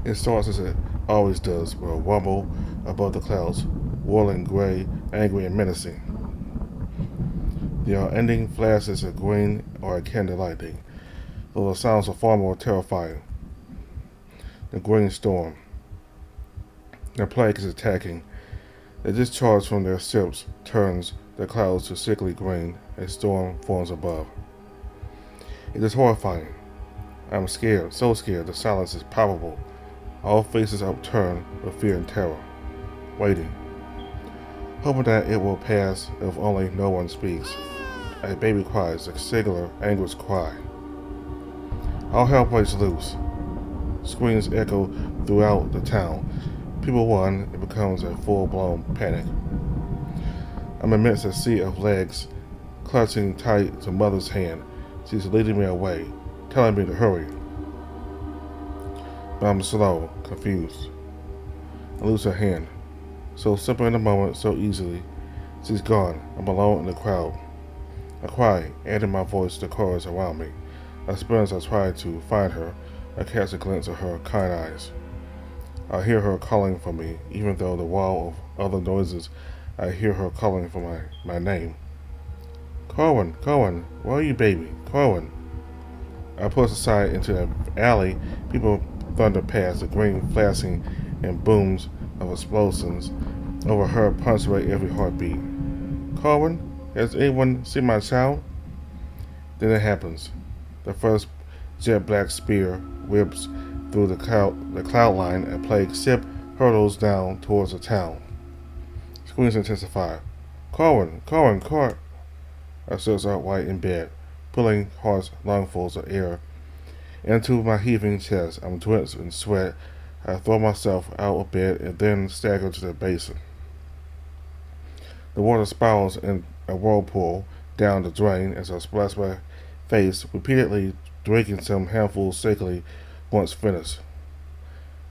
It starts as it always does, with a rumble above the clouds, whirling gray, angry, and menacing. The unending flashes of green are akin to lightning, though the sounds are far more terrifying. The green storm. The plague is attacking. The discharge from their ships turns the clouds to sickly green. A storm forms above. It is horrifying. I am scared, so scared the silence is palpable. All faces upturned with fear and terror, waiting, hoping that it will pass if only no one speaks. A baby cries, a singular, anguished cry. All hell breaks loose. Screams echo throughout the town. People run, it becomes a full-blown panic. I'm amidst a sea of legs, clutching tight to Mother's hand. She's leading me away, telling me to hurry. But I'm slow, confused. I lose her hand. So simple in the moment, so easily. She's gone. I'm alone in the crowd. I cry, adding my voice to the chorus around me. I spin as I try to find her. I catch a glimpse of her kind eyes. I hear her calling for me, even though the wall of other noises, I hear her calling for my name. Corwin, Corwin, where are you, baby? Corwin. I push aside into an alley. People thunder past, the green flashing and booms of explosions overheard punctuate every heartbeat. Corwin, has anyone seen my child? Then it happens. The first jet black spear whips through the cloud line. A plague ship hurtles down towards the town. Screams intensify. Corwin, Corwin, Cor. I sit upright in bed, pulling hard lungfuls of air into my heaving chest. I'm drenched in sweat. I throw myself out of bed and then stagger to the basin. The water spirals in a whirlpool down the drain as I splash my face, repeatedly drinking some handfuls sickly once finished.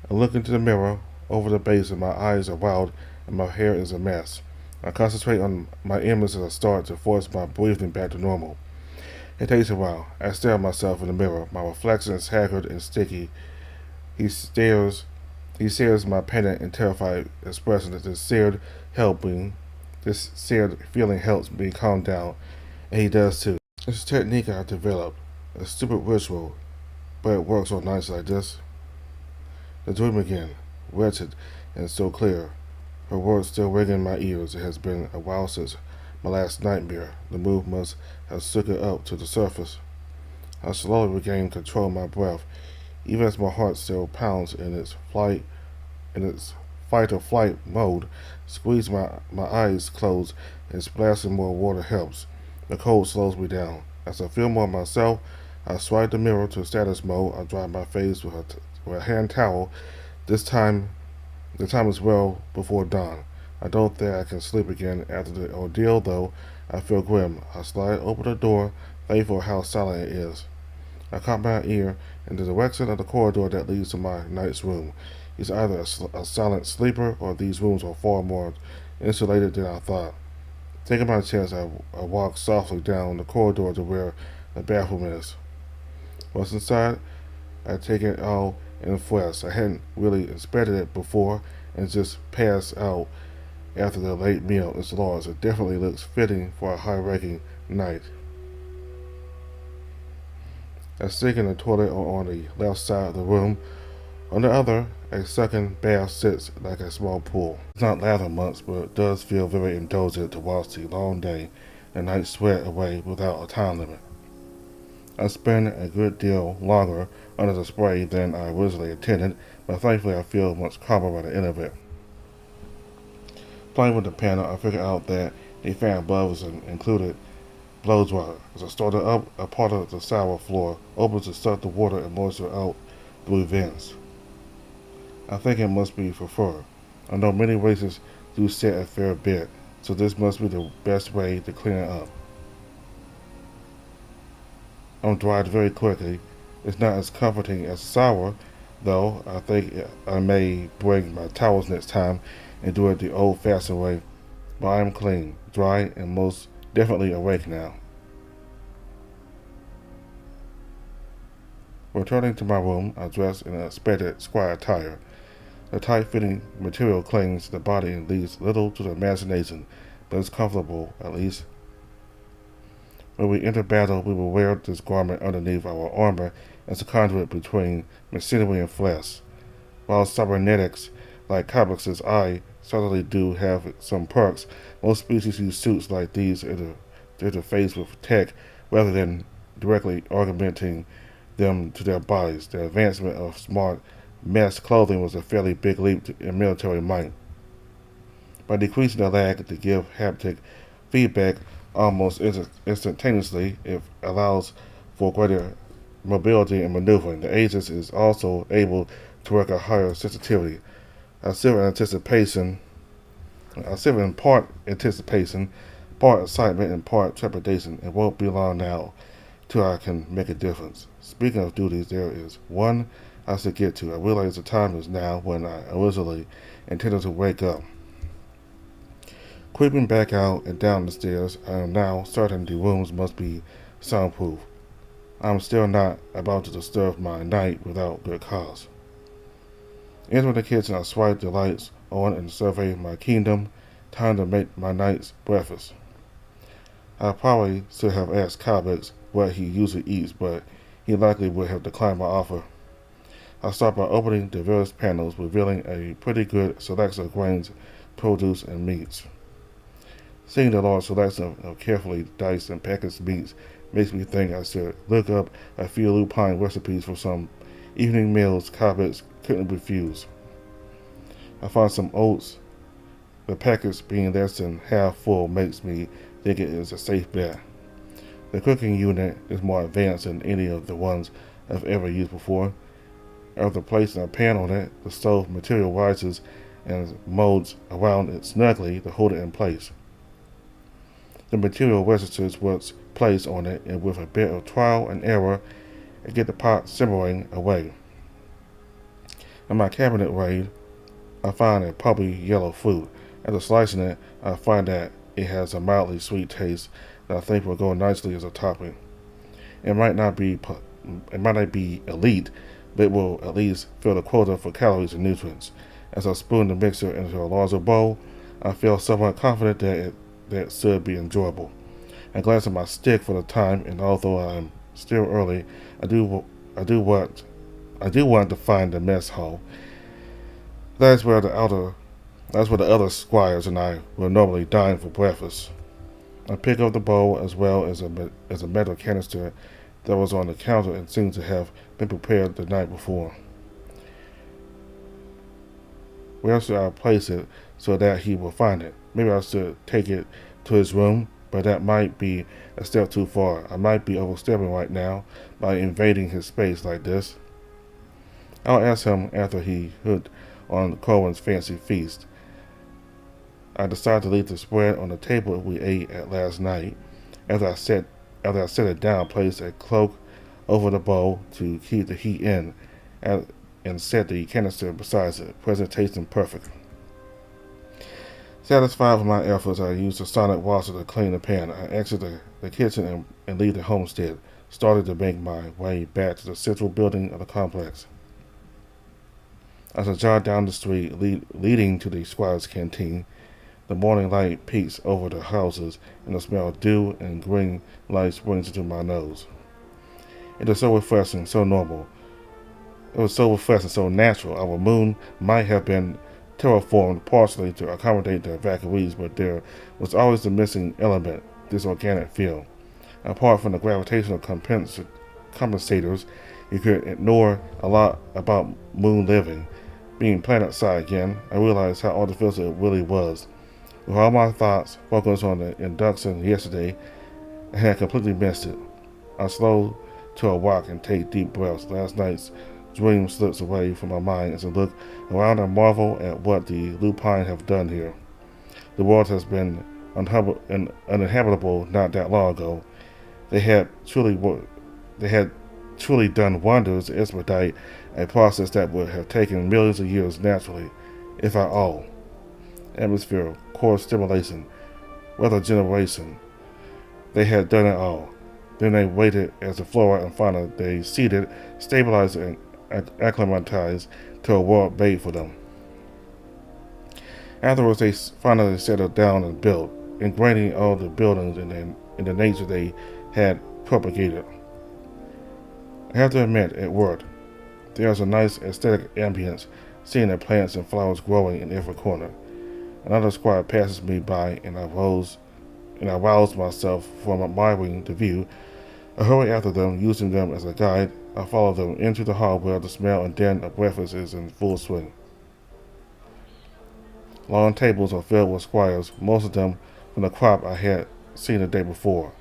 I look into the mirror over the basin. My eyes are wild and my hair is a mess. I concentrate on my image as I start to force my breathing back to normal. It takes a while. I stare at myself in the mirror. My reflection is haggard and sticky. He shares my panic and terrified expression. This seared feeling helps me calm down, and he does too. It's a technique I developed, a stupid ritual, but it works on nights like this. The dream again, wretched and so clear. Her words still ring in my ears. It has been a while since my last nightmare. The mood must have shook it up to the surface. I slowly regain control of my breath, even as my heart still pounds in its fight or flight mode. Squeeze my eyes closed and splashing more water helps. The cold slows me down. As I feel more myself, I swipe the mirror to status mode. I dry my face with a hand towel. The time is well before dawn. I don't think I can sleep again after the ordeal, though. I feel grim. I slide open the door, thankful how silent it is. I cock my ear in the direction of the corridor that leads to my night's room. It's either a silent sleeper or these rooms are far more insulated than I thought. Taking my chance, I walk softly down the corridor to where the bathroom is. Once inside, I take it all in fresh. I hadn't really inspected it before and just passed out after the late meal is large. It definitely looks fitting for a high-ranking knight. I sink in the toilet on the left side of the room. On the other, a second bath sits like a small pool. It's not lather much, but it does feel very indulgent to watch the long day and night sweat away without a time limit. I spend a good deal longer under the spray than I originally intended, but thankfully I feel much calmer by the end of it. Playing with the panel, I figured out that the fan above is included blow dryer. As I started up, a part of the shower floor opens to suck the water and moisture out through vents. I think it must be for fur. I know many races do set a fair bit, so this must be the best way to clean it up. I'm dried very quickly. It's not as comforting as shower, though. I think I may bring my towels next time and do it the old-fashioned way. But I am clean, dry, and most definitely awake now. Returning to my room, I dressed in expected squire attire. The tight-fitting material clings to the body and leaves little to the imagination, but it's comfortable, at least. When we enter battle, we will wear this garment underneath our armor as a conduit between machinery and flesh. While cybernetics, like Calbex's eye, certainly do have some perks, most species use suits like these to interface with tech rather than directly augmenting them to their bodies. The advancement of smart mesh clothing was a fairly big leap in military might. By decreasing the lag to give haptic feedback almost instantaneously, it allows for greater mobility and maneuvering. The Aegis is also able to work at higher sensitivity. I sit in part anticipation, part excitement, and part trepidation. It won't be long now till I can make a difference. Speaking of duties, there is one I should get to. I realize the time is now when I originally intended to wake up. Creeping back out and down the stairs, I am now certain the rooms must be soundproof. I am still not about to disturb my night without good cause. Entering the kitchen, I swipe the lights on and survey my kingdom. Time to make my night's breakfast. I probably should have asked Calbex what he usually eats, but he likely would have declined my offer. I start by opening the various panels, revealing a pretty good selection of grains, produce, and meats. Seeing the large selection of carefully diced and packaged meats makes me think I should look up a few lupine recipes for some evening meals Calbex couldn't refuse. I find some oats. The package being less than half full makes me think it is a safe bet. The cooking unit is more advanced than any of the ones I've ever used before. After placing a pan on it, the stove material rises and molds around it snugly to hold it in place. The material registers what's placed on it, and with a bit of trial and error, I get the pot simmering away. In my cabinet raid, I find a pulpy yellow fruit. After slicing it, I find that it has a mildly sweet taste that I think will go nicely as a topping. It might not be elite, but it will at least fill the quota for calories and nutrients. As I spoon the mixture into a larger bowl, I feel somewhat confident that it should be enjoyable. I glance at my stick for the time, and although I am still early, I do want to find the mess hall. That's where the other squires and I will normally dine for breakfast. I pick up the bowl as well as a metal canister that was on the counter and seems to have been prepared the night before. Where should I place it so that he will find it? Maybe I should take it to his room, but that might be a step too far. I might be overstepping right now by invading his space like this. I'll ask him after he hooked on Corwin's fancy feast. I decided to leave the spread on the table we ate at last night. After I set it down, place a cloak over the bowl to keep the heat in, and set the canister beside it. Presentation perfect. Satisfied with my efforts, I used the sonic washer to clean the pan. I exited the kitchen and leave the homestead, started to make my way back to the central building of the complex. As I jog down the street leading to the squire's canteen, the morning light peeks over the houses, and the smell of dew and green light springs into my nose. It is so refreshing, so normal. It was so refreshing, so natural. Our moon might have been terraformed partially to accommodate the evacuees, but there was always the missing element, this organic feel. Apart from the gravitational compensators, you could ignore a lot about moon living. Being planet side again, I realized how artificial it really was. With all my thoughts focused on the induction yesterday, I had completely missed it. I slow to a walk and take deep breaths. Last night's dream slips away from my mind as I look around and marvel at what the lupine have done here. The world has been uninhabitable not that long ago. They had truly done wonders to expedite a process that would have taken millions of years naturally, if at all. Atmosphere, core stimulation, weather generation. They had done it all. Then they waited as the flora and fauna they seeded stabilized and acclimatized to a world made for them. Afterwards, they finally settled down and built, ingraining all the buildings in the nature they had propagated. I have to admit, it worked. There is a nice aesthetic ambience, seeing the plants and flowers growing in every corner. Another squire passes me by, and I rouse myself from admiring the view. I hurry after them, using them as a guide. I follow them into the hall where the smell and din of breakfast is in full swing. Long tables are filled with squires, most of them from the crop I had seen the day before.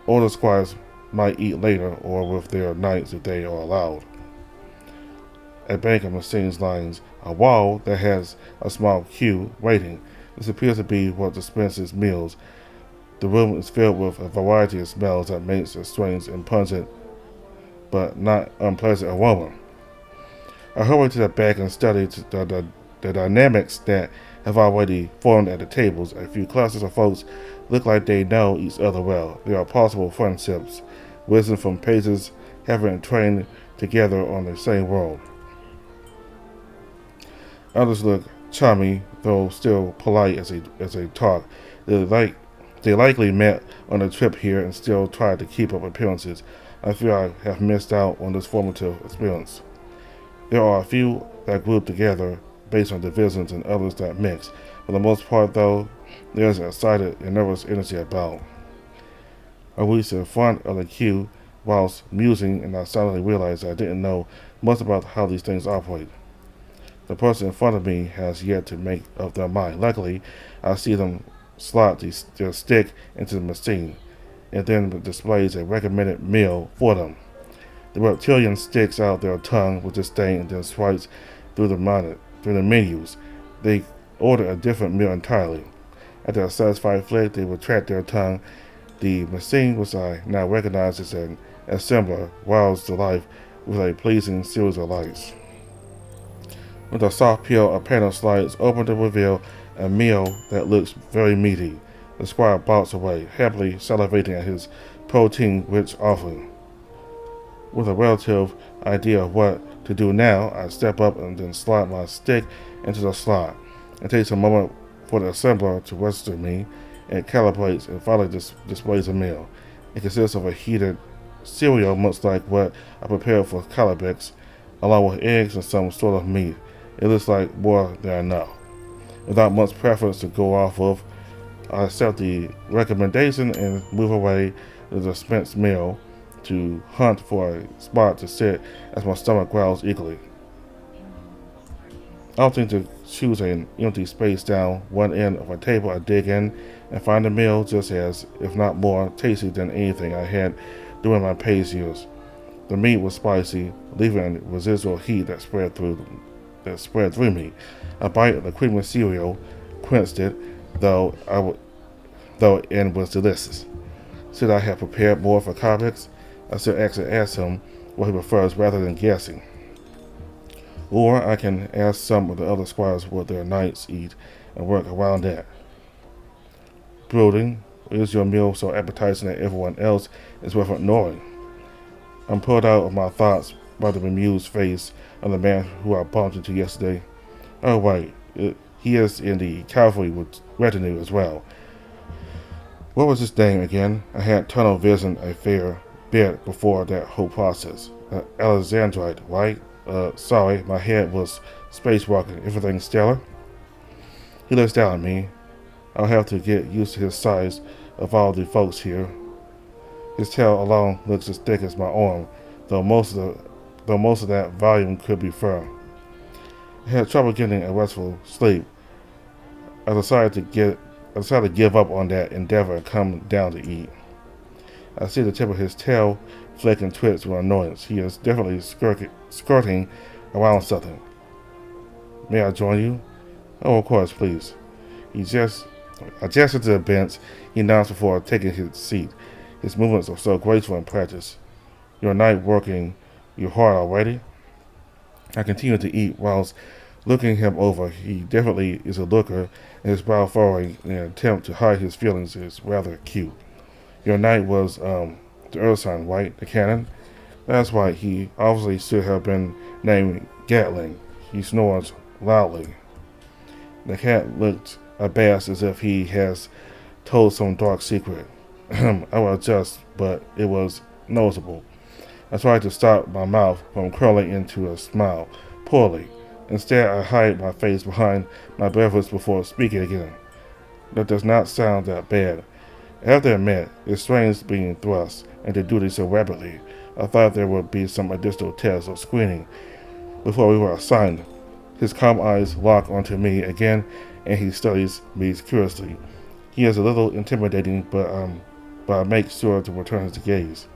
Older squires might eat later or with their knights if they are allowed. A bank of machines lines a wall that has a small queue waiting. This appears to be what dispenses meals. The room is filled with a variety of smells that makes a strange and pungent but not unpleasant aroma. I hurry to the back and study the dynamics that have already formed at the tables. A few clusters of folks look like they know each other well. There are possible friendships, wisdom from pages having trained together on the same world. Others look charming, though still polite as they talk. They likely met on a trip here and still try to keep up appearances. I fear I have missed out on this formative experience. There are a few that group together based on divisions and others that mix. For the most part, though, there is an excited and nervous energy about. I reached the front of the queue whilst musing, and I suddenly realized I didn't know much about how these things operate. The person in front of me has yet to make up their mind. Luckily, I see them slot their stick into the machine, and then displays a recommended meal for them. The reptilian sticks out their tongue with disdain and then swipes through the menus. They order a different meal entirely. After a satisfied flick, they retract their tongue. The machine, which I now recognize as an assembler, wows to life with a pleasing series of lights. With a soft peel, a panel slides open to reveal a meal that looks very meaty. The squire bounces away, happily salivating at his protein-rich offering. With a relative idea of what to do now, I step up and then slide my stick into the slot. It takes a moment for the assembler to register me. It calibrates and finally displays a meal. It consists of a heated cereal, much like what I prepared for Calbex, along with eggs and some sort of meat. It looks like more than enough. Without much preference to go off of, I accept the recommendation and move away to the dispensed meal to hunt for a spot to sit as my stomach growls eagerly. Opting to choose an empty space down one end of a table, I dig in and find the meal just as, if not more, tasty than anything I had during my past years. The meat was spicy, leaving a residual heat that spread through me. A bite of the creamy cereal quenched it, though it was delicious. Should I have prepared more for Calbex? I should actually ask him what he prefers rather than guessing. Or I can ask some of the other squires what their knights eat and work around that. Brooding, is your meal so appetizing that everyone else is worth ignoring? I'm pulled out of my thoughts by the bemused face of the man who I bumped into yesterday. Oh wait, he is in the cavalry retinue as well. What was his name again? I had tunnel vision a fair bit before that whole process. Alexandrite, right? Sorry, my head was spacewalking. Everything stellar? He looks down at me. I'll have to get used to his size of all the folks here. His tail alone looks as thick as my arm, though most of that volume could be firm. I had trouble getting a restful sleep. I decided to give up on that endeavor and come down to eat. I see the tip of his tail flick and twitch with annoyance. He is definitely skirting around something. May I join you? Oh, of course, please. I gestured to the bench. He nods before taking his seat. His movements are so graceful in practice. Your night working you hard already? I continue to eat whilst looking him over. He definitely is a looker, and his brow furrowing in an attempt to hide his feelings is rather cute. Your night was, The Earth sign, right? The cannon? That's right, he obviously should have been named Gatling. He snores loudly. The cat looked abashed as if he has told some dark secret. I will adjust, but it was noticeable. I tried to stop my mouth from curling into a smile, poorly. Instead, I hid my face behind my breakfast before speaking again. That does not sound that bad. I have to admit, it's strange being thrust into duty so rapidly. I thought there would be some additional tests or screening before we were assigned. His calm eyes lock onto me again, and he studies me curiously. He is a little intimidating, but I make sure to return his gaze.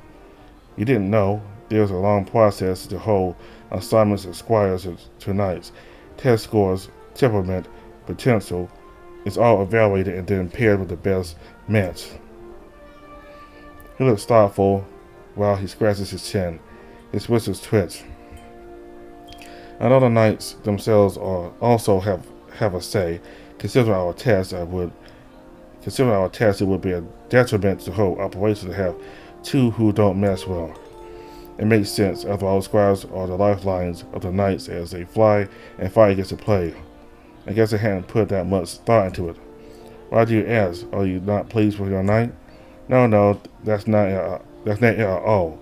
You didn't know there's a long process to hold assignments as squires to knights. Test scores, temperament, potential. It's all evaluated and then paired with the best match. He looks thoughtful while he scratches his chin. His whiskers twitch. I know the knights themselves also have a say. Considering our test, it would be a detriment to the whole operation to have two who don't mess well. It makes sense, after all, squires are the lifelines of the knights as they fly and fire gets to play. I guess I hadn't put that much thought into it. Why do you ask? Are you not pleased with your knight? No, that's not it at all.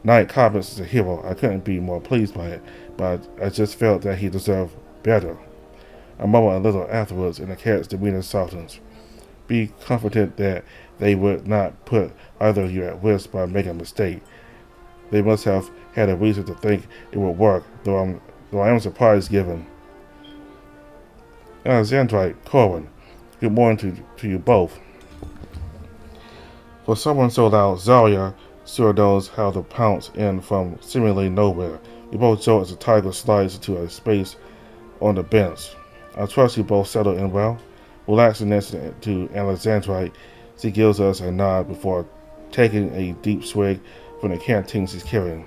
Knight Calbex is a hero. I couldn't be more pleased by it, but I just felt that he deserved better. I mumbled a little afterwards, and the cat's demeanor softens. Be comforted that they would not put either of you at risk by making a mistake. They must have had a reason to think it would work, though I am surprised given. Alexandrite, Corwin, good morning to you both. For someone so loud, Zarya sure knows how to pounce in from seemingly nowhere. We both jolt as the tiger slides into a space on the bench. I trust you both settle in well. Relaxing next to Alexandrite, she gives us a nod before taking a deep swig from the canteen she's carrying.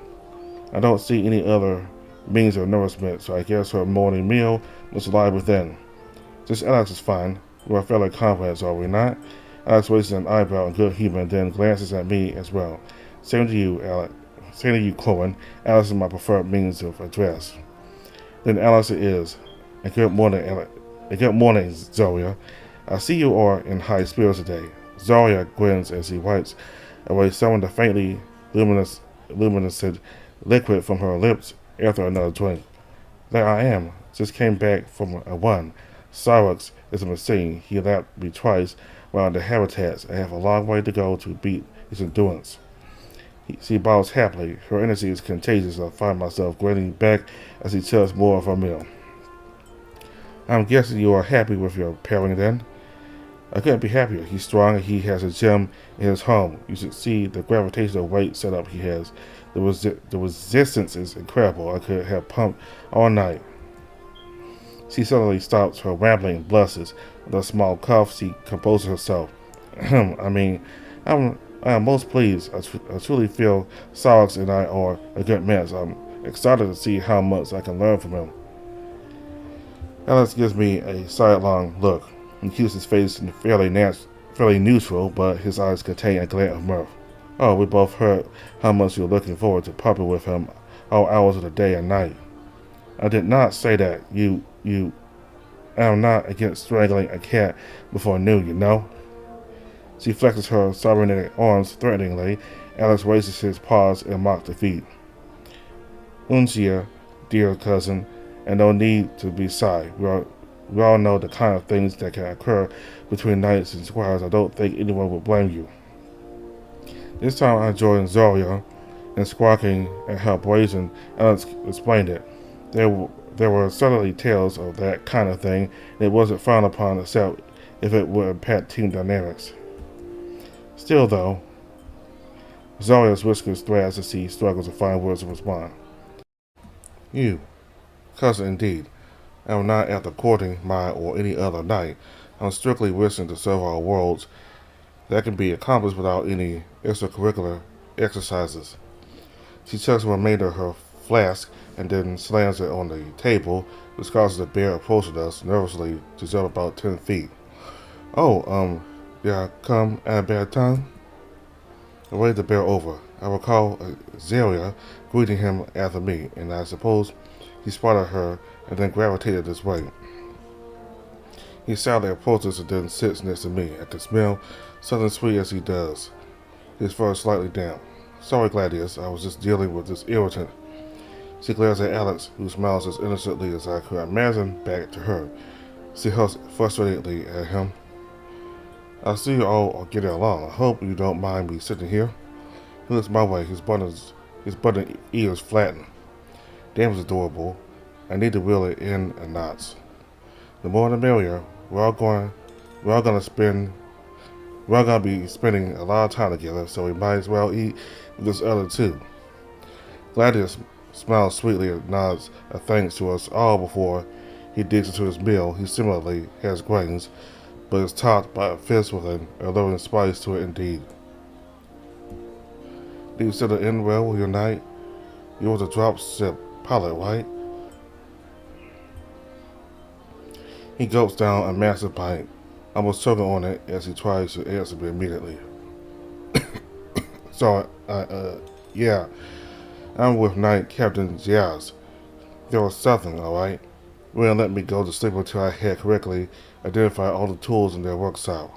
I don't see any other means of nourishment, so I guess her morning meal must lie within. Just Eryx is fine. We're fairly confident, are we not? Eryx raises an eyebrow in good humor and then glances at me as well. Same to you, Alex. Same to you, Corwin. Alex is my preferred means of address. Then Alex it is. And good morning, Alex. And good morning, Zarya. I see you are in high spirits today. Zarya grins as he wipes away some of the faintly luminescent liquid from her lips after another drink. There I am. Just came back from a run. Eryx is a machine. He lapped me twice around the habitats. I have a long way to go to beat his endurance. She bows happily. Her energy is contagious. I find myself grinning back as he chugs more of her meal. I'm guessing you are happy with your pairing then? I couldn't be happier. He's strong and he has a gem in his home. You should see the gravitational weight setup he has. The resistance is incredible. I could have pumped all night. She suddenly stops her rambling and blushes. With a small cough, she composes herself. I am most pleased. I truly feel Eryx and I are a good match. I'm excited to see how much I can learn from him. Alex gives me a sidelong look. He keeps his face fairly neutral, but his eyes contain a glint of mirth. Oh, we both heard how much you're looking forward to pumping with him all hours of the day and night. I did not say that. I am not against strangling a cat before noon, you know? She flexes her cybernetic arms threateningly. Alex raises his paws in mock defeat. Unzia, dear cousin, and no need to be shy. We all know the kind of things that can occur between knights and squires. I don't think anyone would blame you. This time I joined Zarya in squawking at how brazen Alex explained it. There were certainly tales of that kind of thing, and it wasn't frowned upon except if it would impact team dynamics. Still, though, Zarya's whiskers thrash as he struggles to find words to respond. You, cousin indeed. I am not after courting my or any other knight. I'm strictly wishing to serve our worlds. That can be accomplished without any extracurricular exercises. She chucks the remainder of her flask and then slams it on the table, which causes the bear approaching us nervously to jump about 10 feet. Oh, did I come at a bad time? I waved the bear over. I recall Zelia greeting him after me, and I suppose he spotted her and then gravitated this way. He silently approaches and then sits next to me. I can smell something sweet as he does. His fur is slightly damp. Sorry, Gladius, I was just dealing with this irritant. She glares at Eryx, who smiles as innocently as I could imagine, back to her. She huffs frustratedly at him. I see you all are getting along. I hope you don't mind me sitting here. He looks my way, his button ears flattened. Damn, it's adorable. I need to reel it in a knots. The more the merrier. We're all gonna be spending a lot of time together, so we might as well eat with this other too. Gladius smiles sweetly and nods a thanks to us all before he digs into his meal. He similarly has grains, but is topped by a fist with an alluring spice to it indeed. Do you settle in well with your night? You was a drop-ship pilot, right? He gulps down a massive bite, almost choking on it as he tries to answer me immediately. So, yeah, I'm with Knight Captain Ziaz. There was something, alright? Wouldn't let me go to sleep until I had correctly identified all the tools in their workshop.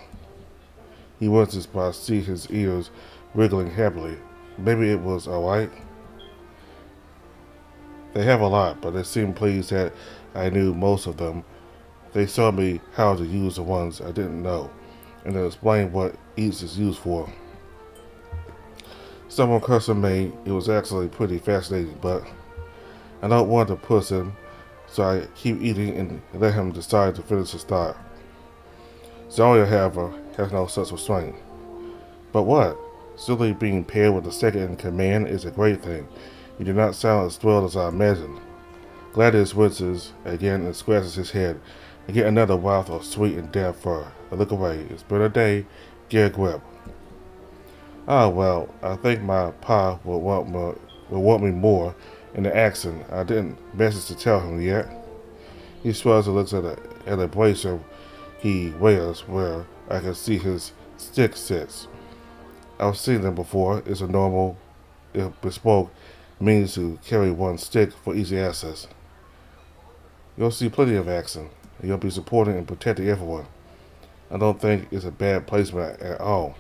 He winces, but I see his ears wriggling happily. Maybe it was alright. They have a lot, but they seemed pleased that I knew most of them. They showed me how to use the ones I didn't know, and then explained what each is used for. Someone custom made, it was actually pretty fascinating, but I don't want to push him, so I keep eating and let him decide to finish his thought. Zarya, however, has no such restraint. But what? Simply being paired with the second in command is a great thing. You do not sound as thrilled as I imagined. Gladius winces again and scratches his head. I get another waft of sweet and damp fur. I look away. It's been a day. Get a grip. Ah, well, I think my pa will want me more in the accent. I didn't message to tell him yet. He shrugs and looks at a bracer he wears where I can see his stick sits. I've seen them before. It's a normal, if bespoke, means to carry one stick for easy access. You'll see plenty of action, and you'll be supporting and protecting everyone. I don't think it's a bad placement at all.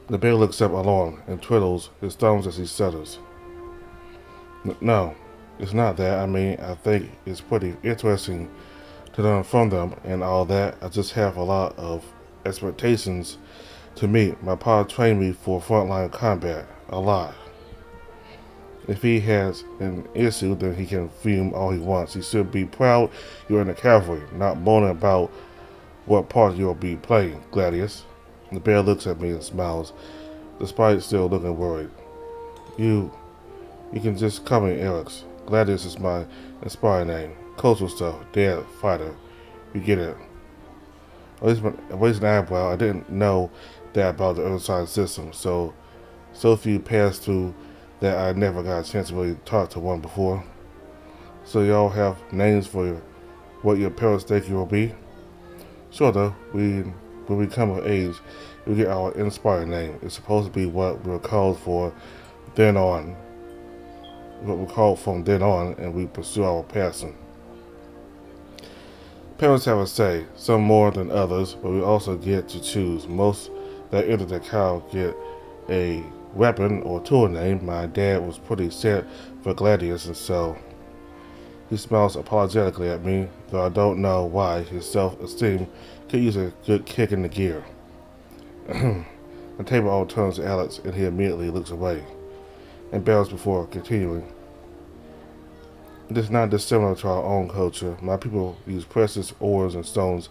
The bear looks up alarmed and twiddles his thumbs as he stutters. No, it's not that. I mean, I think it's pretty interesting to learn from them and all that. I just have a lot of expectations to meet. My pa trained me for frontline combat. A lot. If he has an issue, then he can fume all he wants. He should be proud you're in the cavalry, not moaning about what part you'll be playing, Gladius. The bear looks at me and smiles, despite still looking worried. You can just call me Eryx. Gladius is my inspired name. Cultural stuff, dead fighter. You get it. I raised an eyebrow. I didn't know that about the other side system, so few passed through that I never got a chance to really talk to one before. So y'all have names for what your parents think you will be? Sure though, when we come of age, we get our inspired name. It's supposed to be what we're called for then on. What we're called from then on, and we pursue our passion. Parents have a say, some more than others, but we also get to choose. Most that enter the cow get a weapon or tool name. My dad was pretty set for Gladius, and so he smiles apologetically at me, though I don't know why. His self-esteem could use a good kick in the gear. The table all turns to Alex, and he immediately looks away and bows before continuing. It is not dissimilar to our own culture. My people use precious ores and stones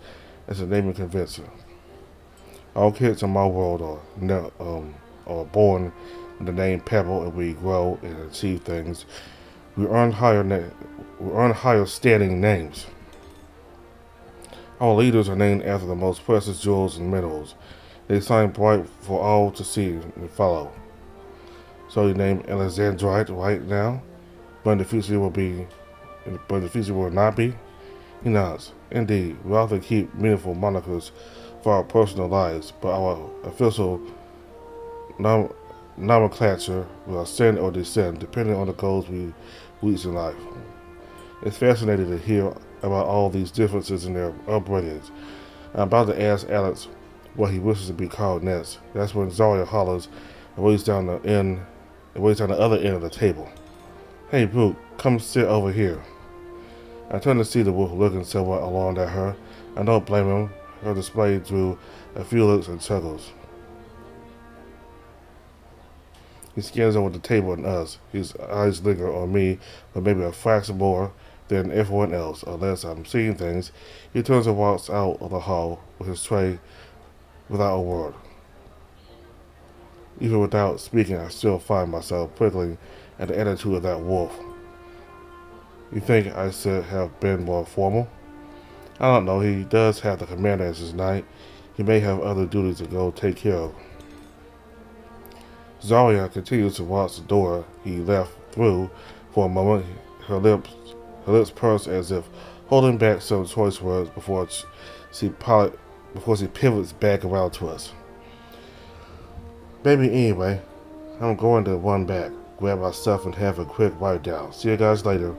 as a naming convention. All kids in my world are born with the name Pebble, and we grow and achieve things. We earn higher standing names. Our leaders are named after the most precious jewels and minerals. They shine bright for all to see and follow. So you name Alexandrite right now, but in the future will not be? He nods. Indeed, we often keep meaningful monikers for our personal lives, but our official nom- nomenclature will ascend or descend depending on the goals we reach in life. It's fascinating to hear about all these differences in their upbringings. I'm about to ask Eryx what he wishes to be called next. That's when Zarya hollers and waits down the other end of the table. Hey, Brute, come sit over here. I turn to see the wolf looking somewhat alarmed at her. I don't blame him. Her display drew a few looks and chuckles. He scans over the table and us. His eyes linger on me for maybe a fraction more than everyone else, unless I'm seeing things. He turns and walks out of the hall with his tray without a word. Even without speaking, I still find myself prickling at the attitude of that wolf. You think I should have been more formal? I don't know. He does have the commander as his knight. He may have other duties to go take care of. Zarya continues to watch the door he left through for a moment. Her lips purse as if holding back some choice words before she pivots back around to us. Maybe anyway, I'm going to run back, grab my stuff, and have a quick write down. See you guys later.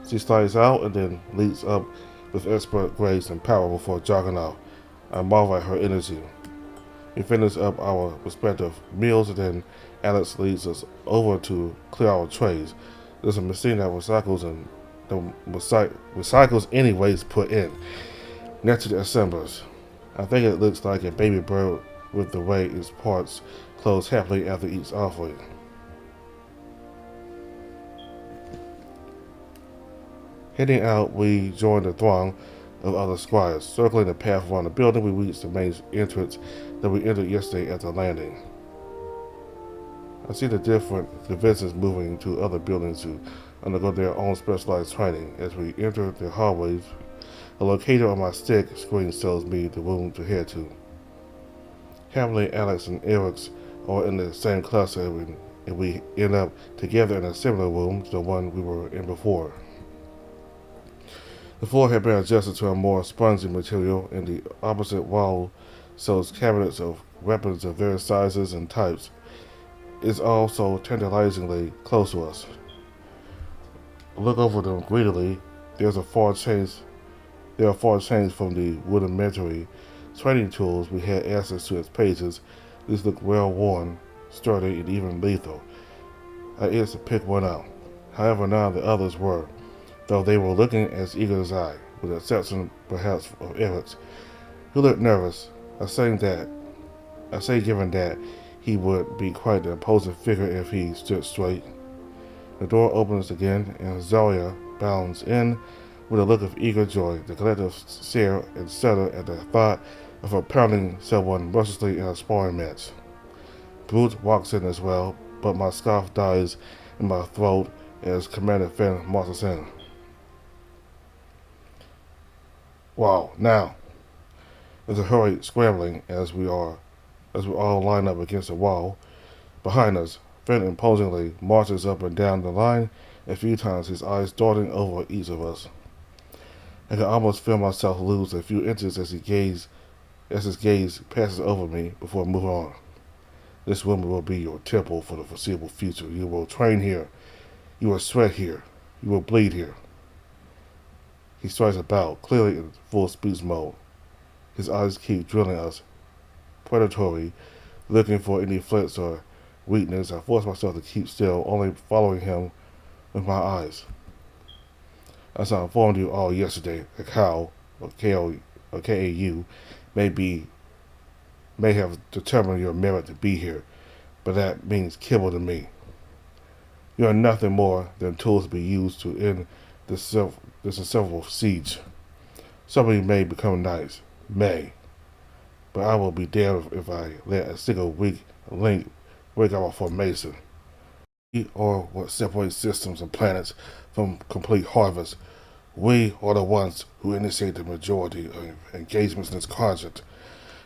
She slides out and then leaps up with expert grace and power before jogging off. I marvel at her energy. We finish up our respective meals and then Eryx leads us over to clear our trays. There's a machine that recycles any waste put in, next to the assemblers. I think it looks like a baby bird with the way its parts close happily after each offering. Heading out, we join the throng of other squires. Circling the path around the building, we reach the main entrance that we entered yesterday at the landing. I see the different divisions moving to other buildings to undergo their own specialized training. As we enter the hallways, a locator on my stick screen shows me the room to head to. Happily, Eryx and Eryx are in the same cluster, and we end up together in a similar room to the one we were in before. The floor had been adjusted to a more spongy material, and the opposite wall shows cabinets of weapons of various sizes and types. It's also tantalizingly close to us. Look over them greedily. There are far change from the rudimentary training tools we had access to as pages. These look well worn, sturdy, and even lethal. I itched to pick one out. However, none of the others were, though they were looking as eager as I, with the exception perhaps of Eryx, who looked nervous. I say given that he would be quite the imposing figure if he stood straight. The door opens again, and Zarya bounds in with a look of eager joy. The collective stare and shudder at the thought of her pounding someone mercilessly in a sparring match. Brute walks in as well, but my scoff dies in my throat as Commander Finn marches in. Wow, now. There's a hurried scrambling as we all line up against the wall. Behind us, Finn imposingly marches up and down the line a few times, his eyes darting over each of us. I can almost feel myself lose a few inches as his gaze passes over me before moving on. This woman will be your temple for the foreseeable future. You will train here. You will sweat here. You will bleed here. He strikes about, clearly in full speech mode. His eyes keep drilling us, predatory, looking for any flints or weakness. I force myself to keep still, only following him with my eyes. As I informed you all yesterday, a cow, or KAU, may have determined your merit to be here, but that means kibble to me. You are nothing more than tools to be used to end this inseparable siege. Some of you may become knights, but I will be damned if I let a single weak link break our formation. We are what separates systems and planets from complete harvest. We are the ones who initiate the majority of engagements in this conflict,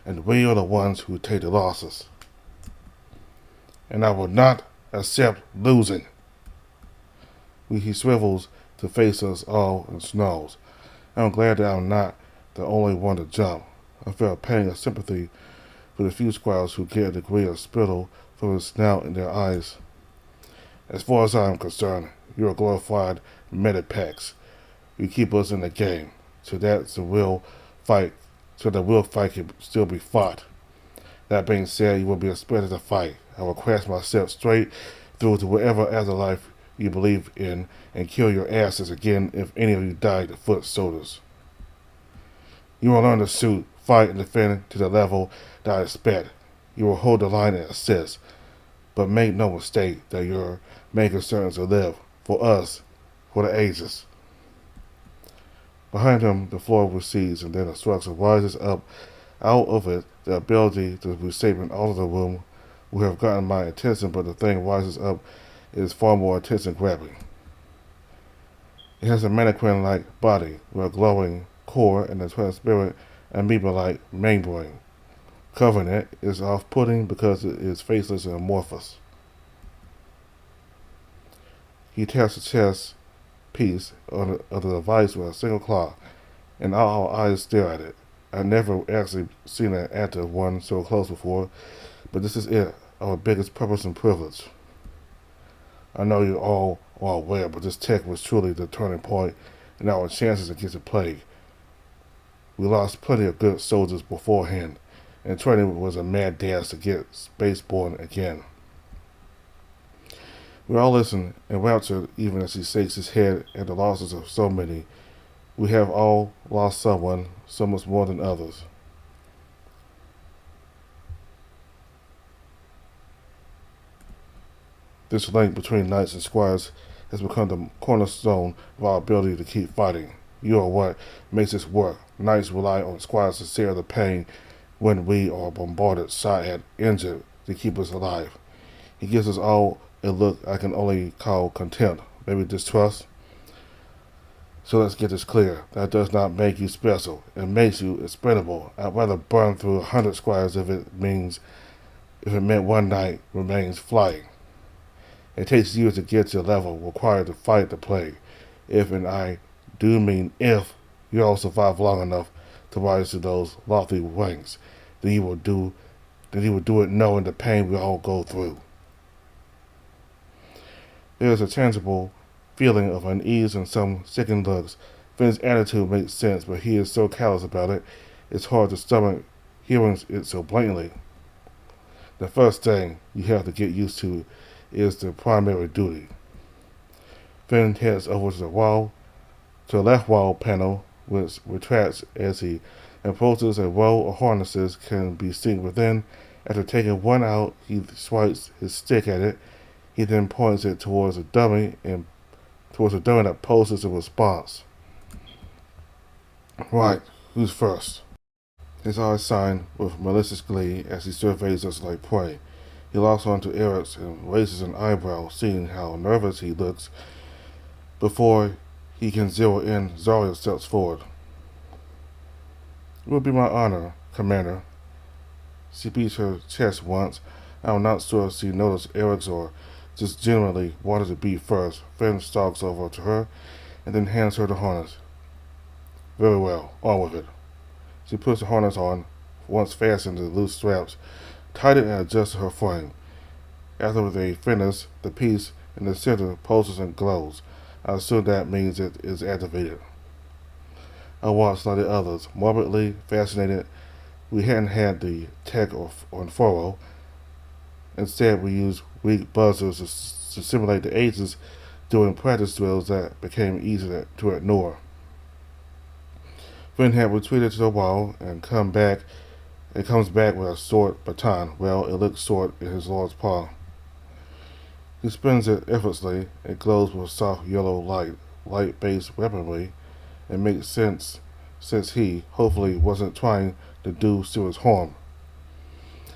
and we are the ones who take the losses. And I will not accept losing. He swivels to face us all and snarls. I'm glad that I'm not the only one to jump. I felt a pang of sympathy for the few squires who get a degree of spittle from his snout in their eyes. As far as I am concerned, you are glorified medipacs. You keep us in the game, so that the real fight can still be fought. That being said, you will be expected to fight. I will crash myself straight through to whatever afterlife you believe in and kill your asses again if any of you die to foot soldiers. You will learn to shoot, fight, and defend to the level that I expect. You will hold the line and assist, but make no mistake that your main concern is to live, for us, for the Aegis. Behind him, the floor recedes, and then a structure rises up. Out of it, the ability to reshape all of the room would have gotten my attention, but the thing rises up is far more attention-grabbing. It has a mannequin-like body with a glowing core and a transparent amoeba-like membrane. Covering it is off-putting because it is faceless and amorphous. He taps the chest piece of the device with a single claw, and all our eyes stare at it. I've never actually seen an active one so close before, but this is it, our biggest purpose and privilege. I know you all are aware, but this tech was truly the turning point in our chances against the plague. We lost plenty of good soldiers beforehand, and training was a mad dash to get spaceborne again. We all listen and raptured even as he shakes his head at the losses of so many. We have all lost someone, so much more than others. This link between knights and squires has become the cornerstone of our ability to keep fighting. You are what makes this work. Knights rely on squires to share the pain when we are bombarded, shot at, injured, to keep us alive. He gives us all a look I can only call contempt, maybe distrust. So let's get this clear. That does not make you special. It makes you expendable. I'd rather burn through 100 squires if it meant one knight remains flying. It takes years to get to a level required to fight the plague. If, and I do mean if, you all survive long enough to rise to those lofty ranks, then you will do it knowing the pain we all go through. There is a tangible feeling of unease and some sickened looks. Finn's attitude makes sense, but he is so callous about it, it's hard to stomach hearing it so blatantly. The first thing you have to get used to is the primary duty. Finn heads over to the left wall panel, which retracts as he approaches. A row of harnesses can be seen within. After taking one out, he swipes his stick at it. He then points it towards a dummy that poses a response. Right, who's first? His eyes shine with malicious glee as he surveys us like prey. He locks onto Eryx and raises an eyebrow, seeing how nervous he looks. Before he can zero in, Zarya steps forward. It would be my honor, Commander. She beats her chest once. I'm not sure if she noticed Eryx or just generally wanted to be first. Finn stalks over to her and then hands her the harness. Very well, on with it. She puts the harness on, once fastened to the loose straps, tightened and adjusted her frame. After they finish, the piece in the center pulses and glows. I assume that means it is activated. I watched like the others, morbidly fascinated. We hadn't had the tech on furrow. Instead, we used weak buzzers to simulate the Aegis during practice drills that became easy to ignore. Finn had retreated to the wall and comes back with a short baton. Well, it looks short in his large paw. He spins it effortlessly. It glows with soft yellow light-based weaponry. It makes sense since he, hopefully, wasn't trying to do serious harm.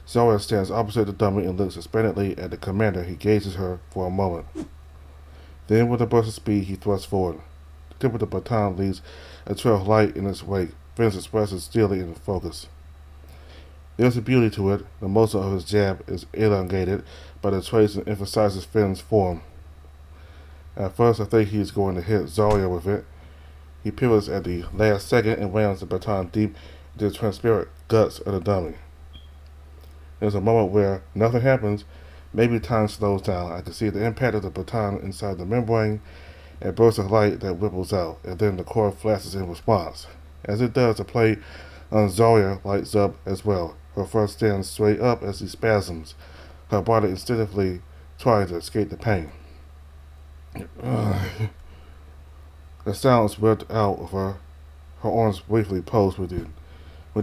Zarya stands opposite the dummy and looks expectantly at the commander. He gazes her for a moment. Then, with a burst of speed, he thrusts forward. The tip of the baton leaves a trail of light in its wake. Finn's expression steely in focus. There's a beauty to it. The muzzle of his jab is elongated by the trace and emphasizes Finn's form. At first, I think he's going to hit Zarya with it. He pivots at the last second and rams the baton deep into the transparent guts of the dummy. There's a moment where nothing happens. Maybe time slows down. I can see the impact of the baton inside the membrane, a burst of light that ripples out, and then the core flashes in response. As it does, the plate on Zarya lights up as well. Her front stands straight up as she spasms, her body instinctively trying to escape the pain. The sound ripped out of her. Her arms briefly pulse with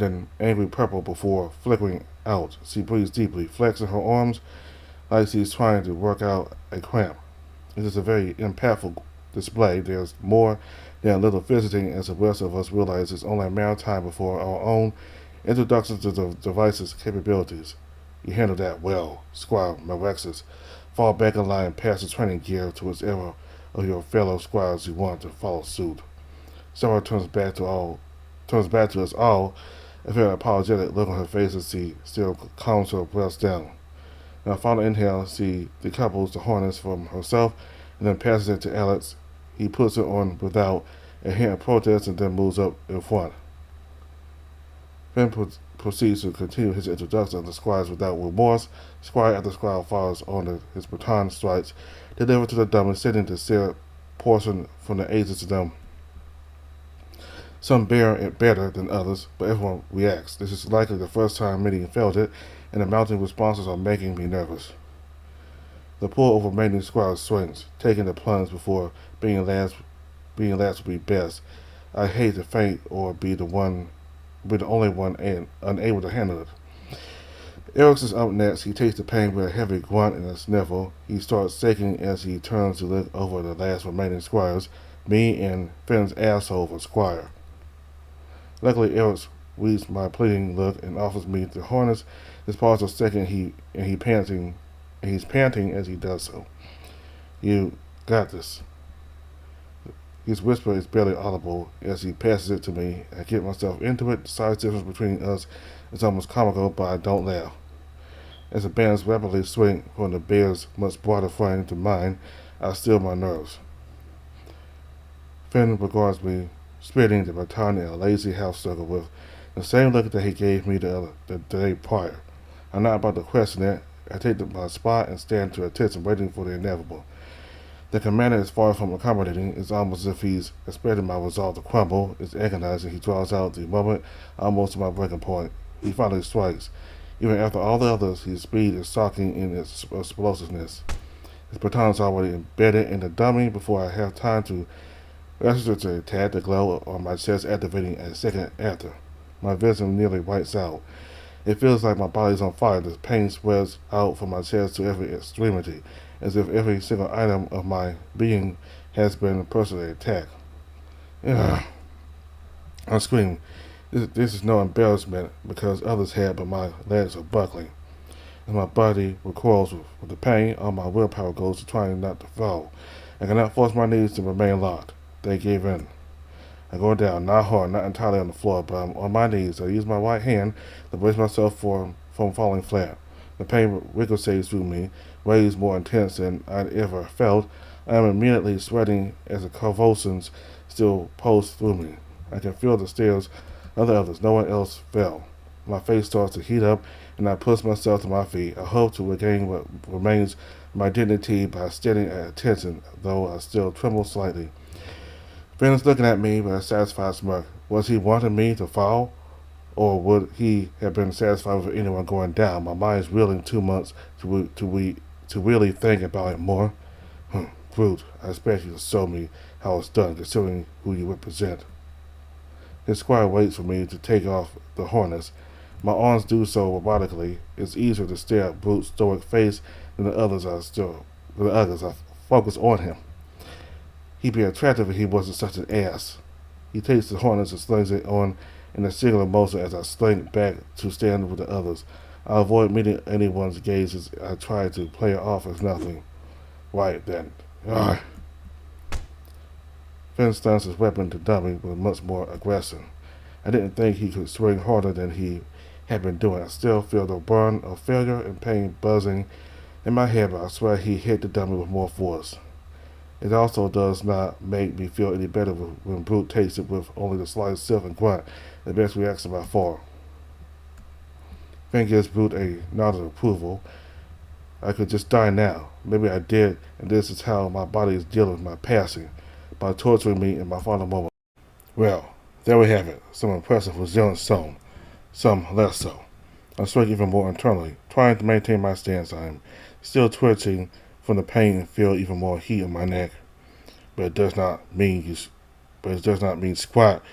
an angry purple before flickering out. She breathes deeply, flexing her arms like she's trying to work out a cramp. It is a very impactful display. There's more than a little visiting, as the rest of us realize it's only a matter of time before our own introduction to the device's capabilities. You handle that well, Squire Eryx. Fall back in line past the training gear to whichever of your fellow squires you want to follow suit. Sarah turns back to us all, a very apologetic look on her face as she still calms her breath down. In a final inhale, she decouples the harness from herself and then passes it to Eryx. He puts it on without a hint of protest and then moves up in front. Finn proceeds to continue his introduction of the squires without remorse. Squire after squire follows on his baton strikes, delivered to the dummy, sending the seared portion from the Aegis to them. Some bear it better than others, but everyone reacts. This is likely the first time many felt it, and the mounting responses are making me nervous. The pull over remaining squires swings, taking the plunge before being last would be best. I hate to faint or be the only one unable to handle it. Eryx is up next. He takes the pain with a heavy grunt and a sniffle. He starts shaking as he turns to look over the last remaining squires, me and Finn's asshole for squire. Luckily, Eryx reads my pleading look and offers me the harness. His pause a second, he's panting as he does so. You got this. His whisper is barely audible as he passes it to me. I get myself into it. The size difference between us is almost comical, but I don't laugh. As the bands rapidly swing from the bear's much broader frame to mine, I still my nerves. Finn regards me, spitting the baton in a lazy half circle with the same look that he gave me the day prior. I'm not about to question it. I take my spot and stand to attention, waiting for the inevitable. The commander is far from accommodating. It's almost as if he's expecting my resolve to crumble. It's agonizing. He draws out the moment, almost to my breaking point. He finally strikes. Even after all the others, his speed is shocking in its explosiveness. His baton is already embedded in the dummy before I have time to register to attack. The glow on my chest activating a second after. My vision nearly whites out. It feels like my body's on fire. The pain spreads out from my chest to every extremity, as if every single item of my being has been personally attacked. Ugh. I scream. This is no embarrassment because others have, but my legs are buckling. As my body recoils with the pain, all my willpower goes to trying not to fall. I cannot force my knees to remain locked. They gave in. I go down, not hard, not entirely on the floor, but I'm on my knees. I use my right hand to brace myself from falling flat. The pain ricochets through me, waves more intense than I'd ever felt. I am immediately sweating as the convulsions still pulse through me. I can feel the stares of the others. No one else fell. My face starts to heat up, and I push myself to my feet. I hope to regain what remains my dignity by standing at attention, though I still tremble slightly. Finn is looking at me with a satisfied smirk. Was he wanting me to fall? Or would he have been satisfied with anyone going down? My mind is reeling too much to really think about it more. Brute, I expect you to show me how it's done, considering who you represent. His squire waits for me to take off the harness. My arms do so robotically. It's easier to stare at Brute's stoic face than the others. I focus on him. He'd be attractive if he wasn't such an ass. He takes the harness and slings it on in a singular motion as I slink back to stand with the others. I avoid meeting anyone's gaze as I try to play it off as nothing. Right then. Arrgh. Finn stuns his weapon to dummy with much more aggression. I didn't think he could swing harder than he had been doing. I still feel the burn of failure and pain buzzing in my head, but I swear he hit the dummy with more force. It also does not make me feel any better when Brute takes it with only the slightest sniff and grunt, the best reaction by far. Finn gives Brute a nod of approval. I could just die now. Maybe I did, and this is how my body is dealing with my passing, by torturing me in my final moment. Well, there we have it. Some impressive resilience shown, some less so. I strike even more internally, trying to maintain my stance. I am still twitching from the pain and feel even more heat in my neck. But it does not mean squat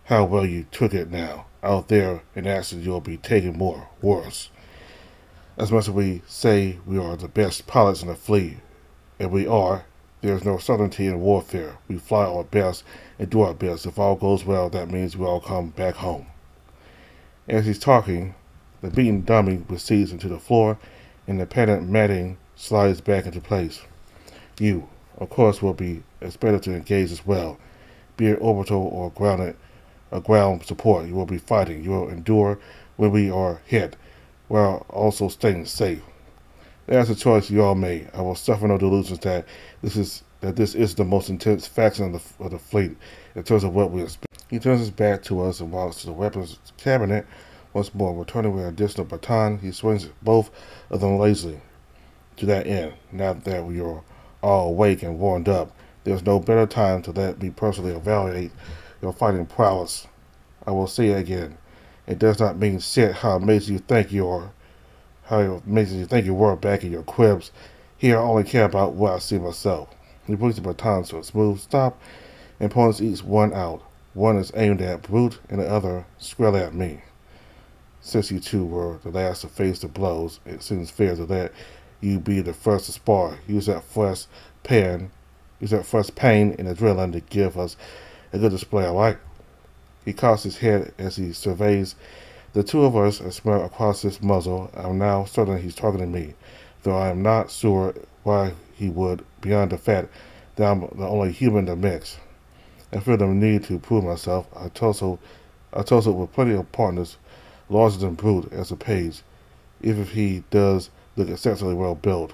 how well you took it now. Out there in action you'll be taking more worse. As much as we say we are the best pilots in the fleet, and we are, there is no certainty in warfare. We fly our best and do our best. If all goes well, that means we all come back home. As he's talking, the beaten dummy recedes into the floor, and the padded matting slides back into place. You, of course, will be expected to engage as well, be it orbital or ground support. You will be fighting. You will endure when we are hit, while also staying safe. That's a choice you all made. I will suffer no delusions that this is the most intense faction of the fleet in terms of what we expect. He turns his back to us and walks to the weapons cabinet once more, returning with an additional baton. He swings both of them lazily. To that end, now that we are all awake and warmed up, there's no better time to let me personally evaluate your fighting prowess. I will say it again. It does not mean shit how amazing you think you were back in your cribs. Here I only care about what I see myself. He brings the baton to a smooth stop and points each one out. One is aimed at Brute and the other squarely at me. Since you two were the last to face the blows, it seems fair to let you be the first to spar. Use that first pain and adrenaline to give us a good display, alright? He cocks his head as he surveys the two of us and smirks across his muzzle. I'm now certain he's talking to me, though I am not sure why he would, beyond the fact that I'm the only human in the mix. I feel the need to prove myself. I tussle with plenty of partners larger than Brute as a page, even if he does look exceptionally well built.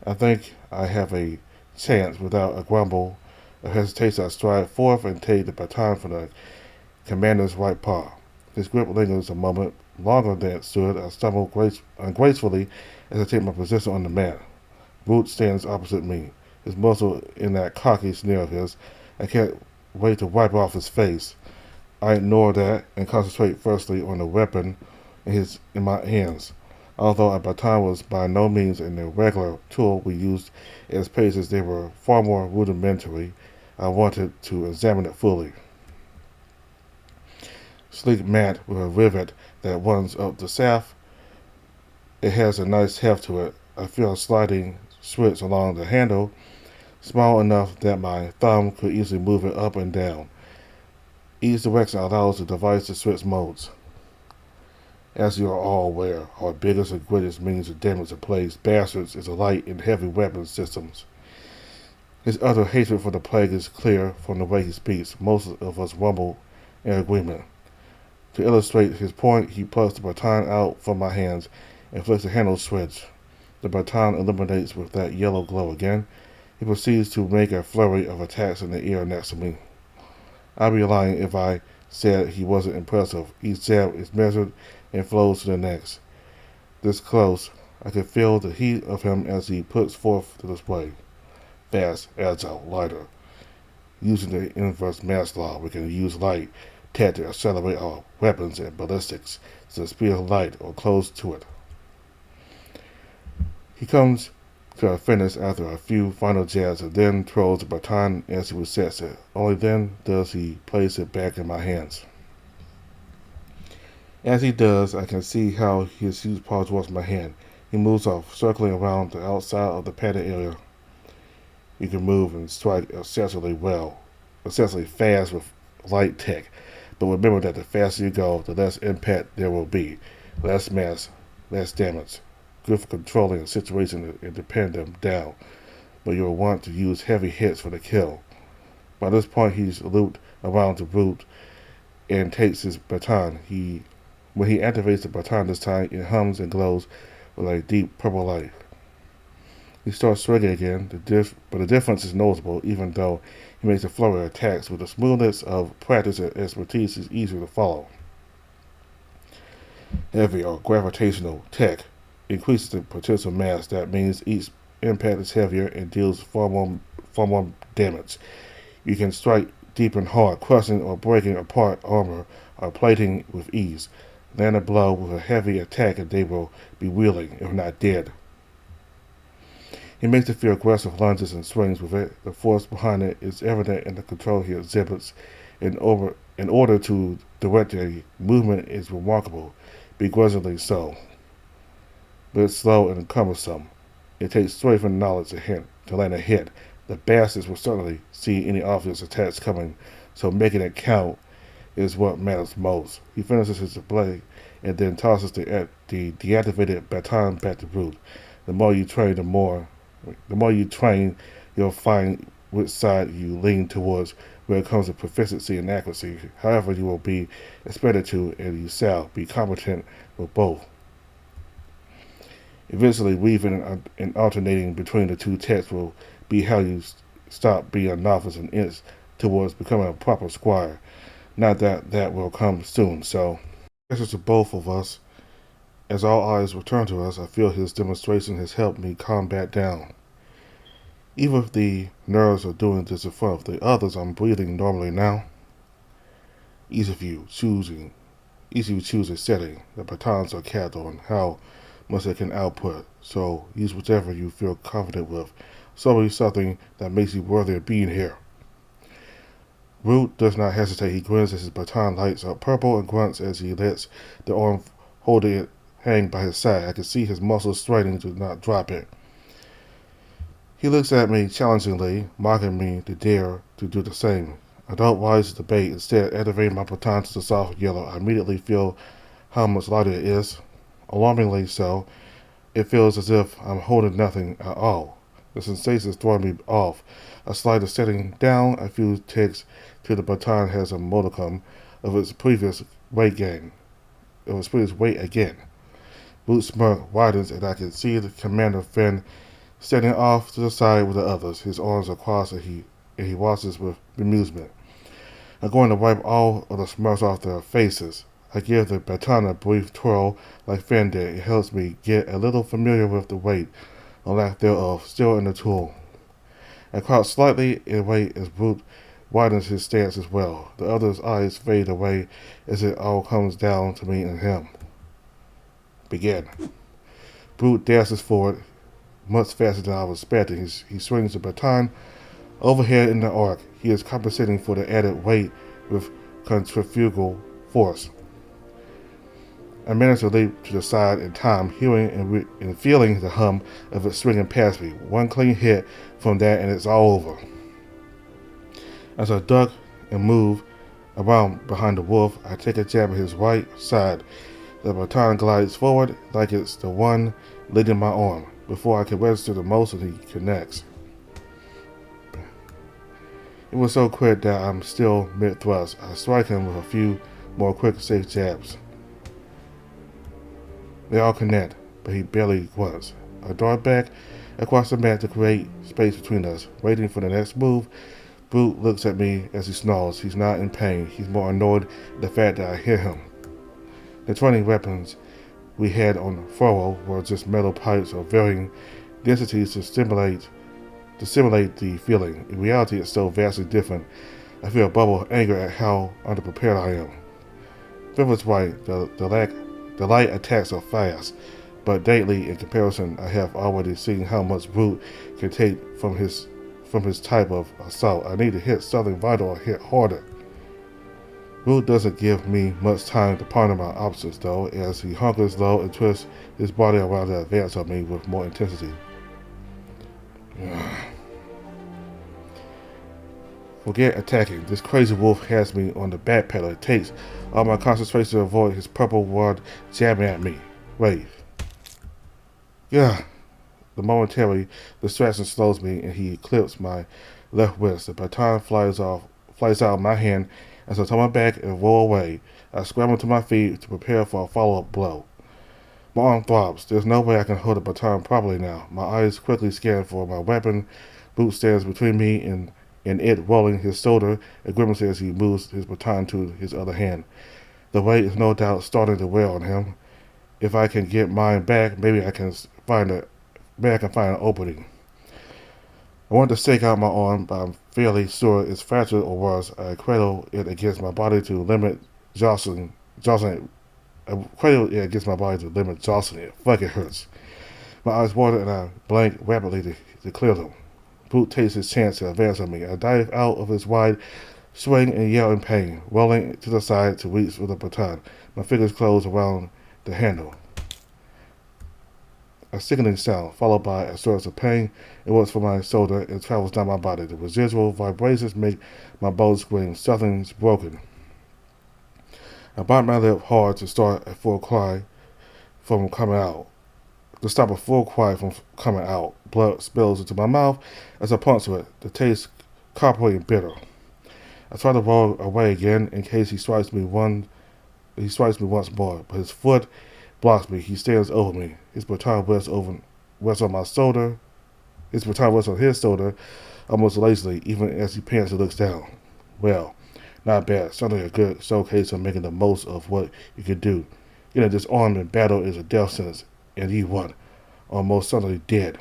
I think I have a chance. Without a grumble of hesitation, I stride forth and take the baton from the commander's right paw. His grip lingers a moment longer than it should. I stumble ungracefully as I take my position on the mat. Brute stands opposite me, his muzzle in that cocky sneer of his. I can't wait to wipe off his face. I ignore that and concentrate firstly on the weapon in my hands. Although a baton was by no means an irregular tool we used as pages, they were far more rudimentary. I wanted to examine it fully. Sleek mat with a rivet that runs up the shaft. It has a nice heft to it. I feel a sliding switch along the handle, small enough that my thumb could easily move it up and down. Each direction allows the device to switch modes. As you are all aware, our biggest and greatest means of damage to plague's bastards is the light and heavy weapon systems. His utter hatred for the plague is clear from the way he speaks. Most of us rumble in agreement. To illustrate his point, he plucks the baton out from my hands and flicks the handle switch. The baton illuminates with that yellow glow again. He proceeds to make a flurry of attacks in the air next to me. I'd be lying if I said he wasn't impressive. Each jab is measured and flows to the next. This close, I can feel the heat of him as he puts forth the display. Fast, agile, lighter. Using the inverse mass law, we can use light tech to accelerate our weapons and ballistics to the speed of light or close to it. He comes to a finish after a few final jabs and then throws the baton as he resets it. Only then does he place it back in my hands. As he does, I can see how his huge paw towards my hand. He moves off, circling around the outside of the padded area. You can move and strike exceptionally fast with light tech, but remember that the faster you go, the less impact there will be, less mass, less damage. Good for controlling a situation and pinning them down, but you'll want to use heavy hits for the kill. By this point, he's looped around the Brute and takes his baton. When he activates the baton this time, it hums and glows with a deep purple light. He starts swinging again, but the difference is noticeable. Even though he makes a flurry of attacks, with the smoothness of practice and expertise is easier to follow. Heavy or gravitational tech increases the potential mass. That means each impact is heavier and deals far more damage. You can strike deep and hard, crushing or breaking apart armor or plating with ease. Land a blow with a heavy attack and they will be reeling, if not dead. He makes a few aggressive lunges and swings with it. The force behind it is evident in the control he exhibits. In order to direct a movement is remarkable, begrudgingly so. But it's slow and cumbersome. It takes strength and knowledge to land a hit. The bastards will certainly see any obvious attacks coming, so making it count is what matters most. He finishes his blade and then tosses the deactivated baton back to Brute. The more you train, you'll find which side you lean towards when it comes to proficiency and accuracy. However, you will be expected to, and you shall, be competent with both. Eventually, weaving and alternating between the two texts will be how you stop being a novice and inch towards becoming a proper squire. Not that will come soon, so message to both of us. As all eyes return to us, I feel his demonstration has helped me calm back down. Even if the nerves are doing this in front of the others, I'm breathing normally now. Each of you choose a setting. The batons are capped on how much they can output, so use whichever you feel confident with. Solely something that makes you worthy of being here. Root does not hesitate. He grins as his baton lights up purple and grunts as he lets the arm holding it hang by his side. I can see his muscles straightening to not drop it. He looks at me challengingly, mocking me to dare to do the same. I don't rise to the bait. Instead, activating my baton to the soft yellow, I immediately feel how much lighter it is. Alarmingly so. It feels as if I'm holding nothing at all. The sensation is throwing me off. A slight setting down, a few ticks till the baton has a modicum of its previous weight again. Boot's smirk widens and I can see the Commander Finn standing off to the side with the others, his arms across, and he watches with amusement. I'm going to wipe all of the smirks off their faces. I give the baton a brief twirl like Finn did. It helps me get a little familiar with the weight, or lack thereof, still in the tool. I crouch slightly in weight as Brute widens his stance as well. The other's eyes fade away as it all comes down to me and him. Begin. Brute dashes forward much faster than I was expecting. He swings the baton overhead in the arc. He is compensating for the added weight with centrifugal force. I manage to leap to the side in time, hearing and feeling the hum of it swinging past me. One clean hit from that and it's all over. As I duck and move around behind the wolf, I take a jab at his right side. The baton glides forward like it's the one leading my arm. Before I can register the motion, he connects. It was so quick that I'm still mid-thrust. I strike him with a few more quick, safe jabs. They all connect, but he barely grunts. I dart back across the mat to create space between us, waiting for the next move. Brute looks at me as he snarls. He's not in pain. He's more annoyed at the fact that I hit him. The training weapons we had on Furrow were just metal pipes of varying densities to simulate the feeling. In reality, it's so vastly different. I feel a bubble of anger at how underprepared I am. Viv was right. The light attacks are fast, but daily in comparison, I have already seen how much Brute can take from his type of assault. I need to hit something vital or hit harder. Brute doesn't give me much time to ponder my options, though, as he hunkers low and twists his body around to advance on me with more intensity. Forget attacking. This crazy wolf has me on the back pedal. It takes all my concentration to avoid his purple ward jabbing at me. Wait. Yeah. The momentary distraction slows me and he clips my left wrist. The baton flies out of my hand as I turn my back and roll away. I scramble to my feet to prepare for a follow-up blow. My arm throbs. There's no way I can hold the baton properly now. My eyes quickly scan for my weapon. Brute stands between me and it, rolling his shoulder and grimacing as he moves his baton to his other hand. The weight is no doubt starting to wear on him. If I can get mine back, maybe I can find an opening. I want to stake out my arm, but I'm fairly sure it's fractured or worse. I cradle it against my body to limit jostling. I cradle it against my body to limit jostling it. Fuck, it hurts. My eyes water and I blank rapidly to clear them. Brute takes his chance to advance on me. I dive out of his wide swing and yell in pain, rolling to the side to reach for the baton. My fingers close around the handle. A sickening sound, followed by a surge of pain. It works for my shoulder and travels down my body. The residual vibrations make my bones scream. Something's broken. I bite my lip hard to start a full cry from coming out. To stop a full cry from coming out. Blood spills into my mouth as I puncture it. The taste coppery and bitter. I try to roll away again in case he strikes me once more, but his foot blocks me. He stands over me. His baton rests on my shoulder. His baton rests on his shoulder, almost lazily, even as he pants and looks down. Well, not bad. Certainly a good showcase of making the most of what you can do. Getting disarmed in battle is a death sentence, and you what? Almost certainly dead.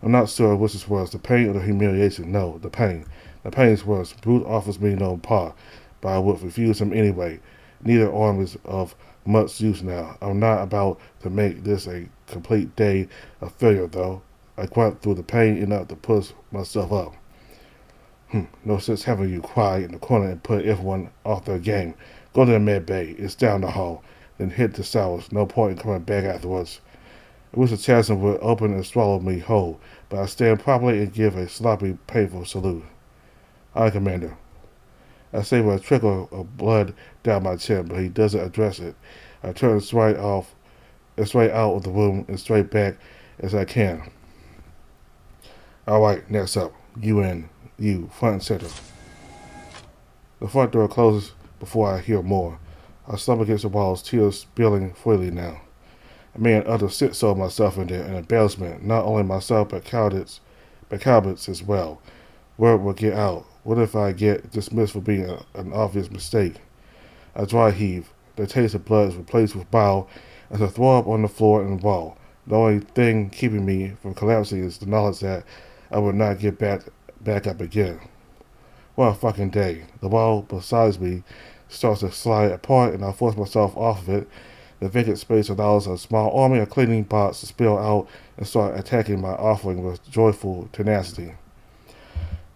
I'm not sure which is worse, the pain or the humiliation. No, the pain. The pain is worse. Brute offers me no part, but I would refuse him anyway. Neither arm is of much use now. I'm not about to make this a complete day of failure, though. I grunt through the pain enough to push myself up. No sense having you cry in the corner and put everyone off their game. Go to the med bay. It's down the hall. Then hit the showers. No point in coming back afterwards. I wish the chasm would open and swallow me whole, but I stand properly and give a sloppy, painful salute. Aye, Commander. I say with a trickle of blood down my chin, but he doesn't address it. I turn straight out of the room and straight back as I can. All right, next up, you, front and center. The front door closes before I hear more. I slump against the walls, tears spilling freely now. I may and others sit-so myself in there in embarrassment, not only myself but Calbex as well. Word will get out. What if I get dismissed for being an obvious mistake? I dry heave. The taste of blood is replaced with bile as I throw up on the floor and wall. The only thing keeping me from collapsing is the knowledge that I will not get back up again. What a fucking day. The wall beside me starts to slide apart and I force myself off of it. The vacant space allows a small army of cleaning bots to spill out and start attacking my offering with joyful tenacity.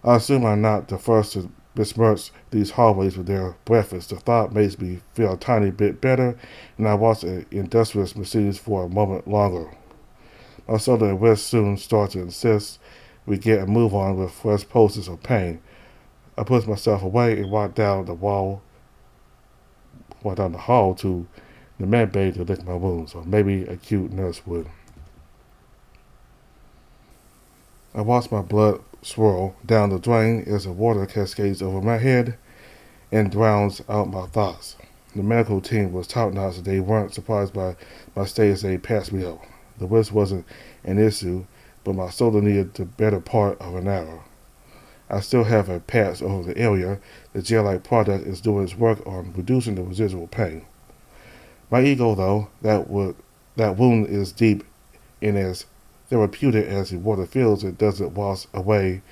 I assume I'm not the first to besmirch these hallways with their breakfast. The thought makes me feel a tiny bit better, and I watch the industrious machines for a moment longer. My shoulder and wrist soon start to insist we get a move on with fresh pulses of pain. I push myself away and walk down the hall to the med bay to lick my wounds, or maybe a cute nurse would. I watch my blood swirl down the drain as the water cascades over my head and drowns out my thoughts. The medical team was top-notch and they weren't surprised by my stay as they passed me up. The wrist wasn't an issue, but my shoulder needed the better part of an hour. I still have a patch over the area. The gel-like product is doing its work on reducing the residual pain. My ego, though, that wound is deep and as therapeutic as the water feels, it doesn't wash away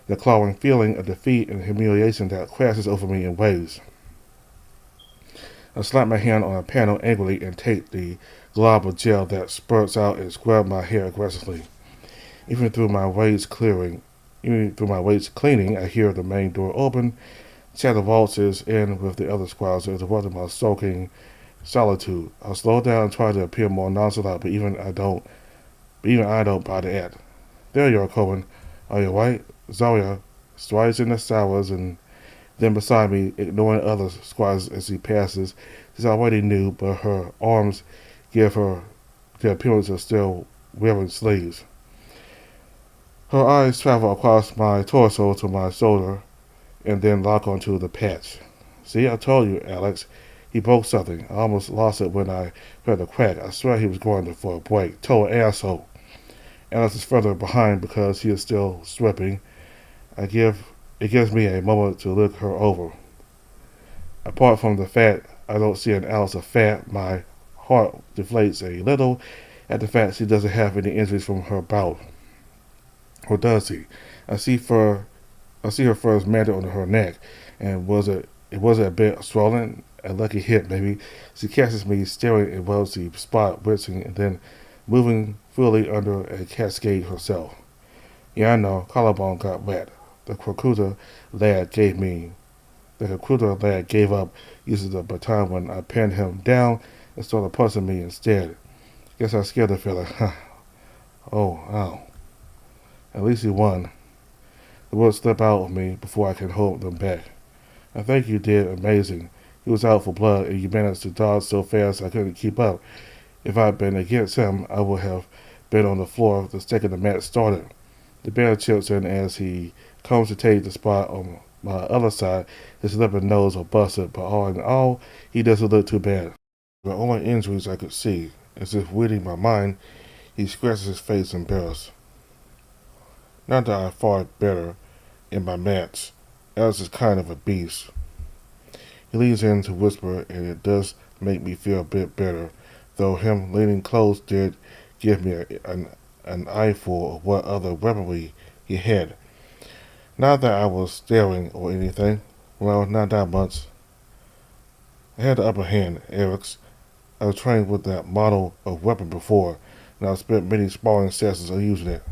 the clawing feeling of defeat and humiliation that crashes over me in waves. I slap my hand on a panel angrily and take the glob of gel that spurts out and scrub my hair aggressively. Even through my weights cleaning, I hear the main door open. Chatter waltzes in with the other squires, interrupting my soaking solitude. I slow down and try to appear more nonchalant, but even I don't buy the act. There you are, Cohen. Are you right? Zarya strides in the showers and then beside me, ignoring other squires as he passes. She's already new, but her arms give her the appearance of still wearing sleeves. Her eyes travel across my torso to my shoulder and then lock onto the patch. See, I told you, Eryx. He broke something. I almost lost it when I heard a crack. I swear he was going for a break. Total asshole. Eryx is further behind because he is still stripping. It gives me a moment to look her over. Apart from the fact I don't see an ounce of fat, my heart deflates a little at the fact she doesn't have any injuries from her bout. Or does he? I see fur. I see her fur is matted on her neck, and it was a bit swollen. A lucky hit, maybe. She catches me staring at the spot, wincing, and then moving freely under a cascade herself. Yeah, I know. Collarbone got wet. The recruiter lad gave me. The recruiter lad gave up using the baton when I pinned him down and started punching me instead. Guess I scared the fella. Oh, ow. At least he won. The words slip out of me before I can hold them back. I think you did amazing. He was out for blood, and you managed to dodge so fast I couldn't keep up. If I'd been against him, I would have been on the floor the second the match started. The bear chips in as he comes to take the spot on my other side. His lip and nose are busted, but all in all, he doesn't look too bad. The only injuries I could see, as if reading my mind, he scratches his face embarrassed. Not that I fought better in my match. Eryx is kind of a beast. He leans in to whisper, and it does make me feel a bit better, though him leaning close did give me an eyeful of what other weaponry he had. Not that I was staring or anything. Well, not that much. I had the upper hand, Eryx. I was trained with that model of weapon before, and I've spent many sparring sessions on using it.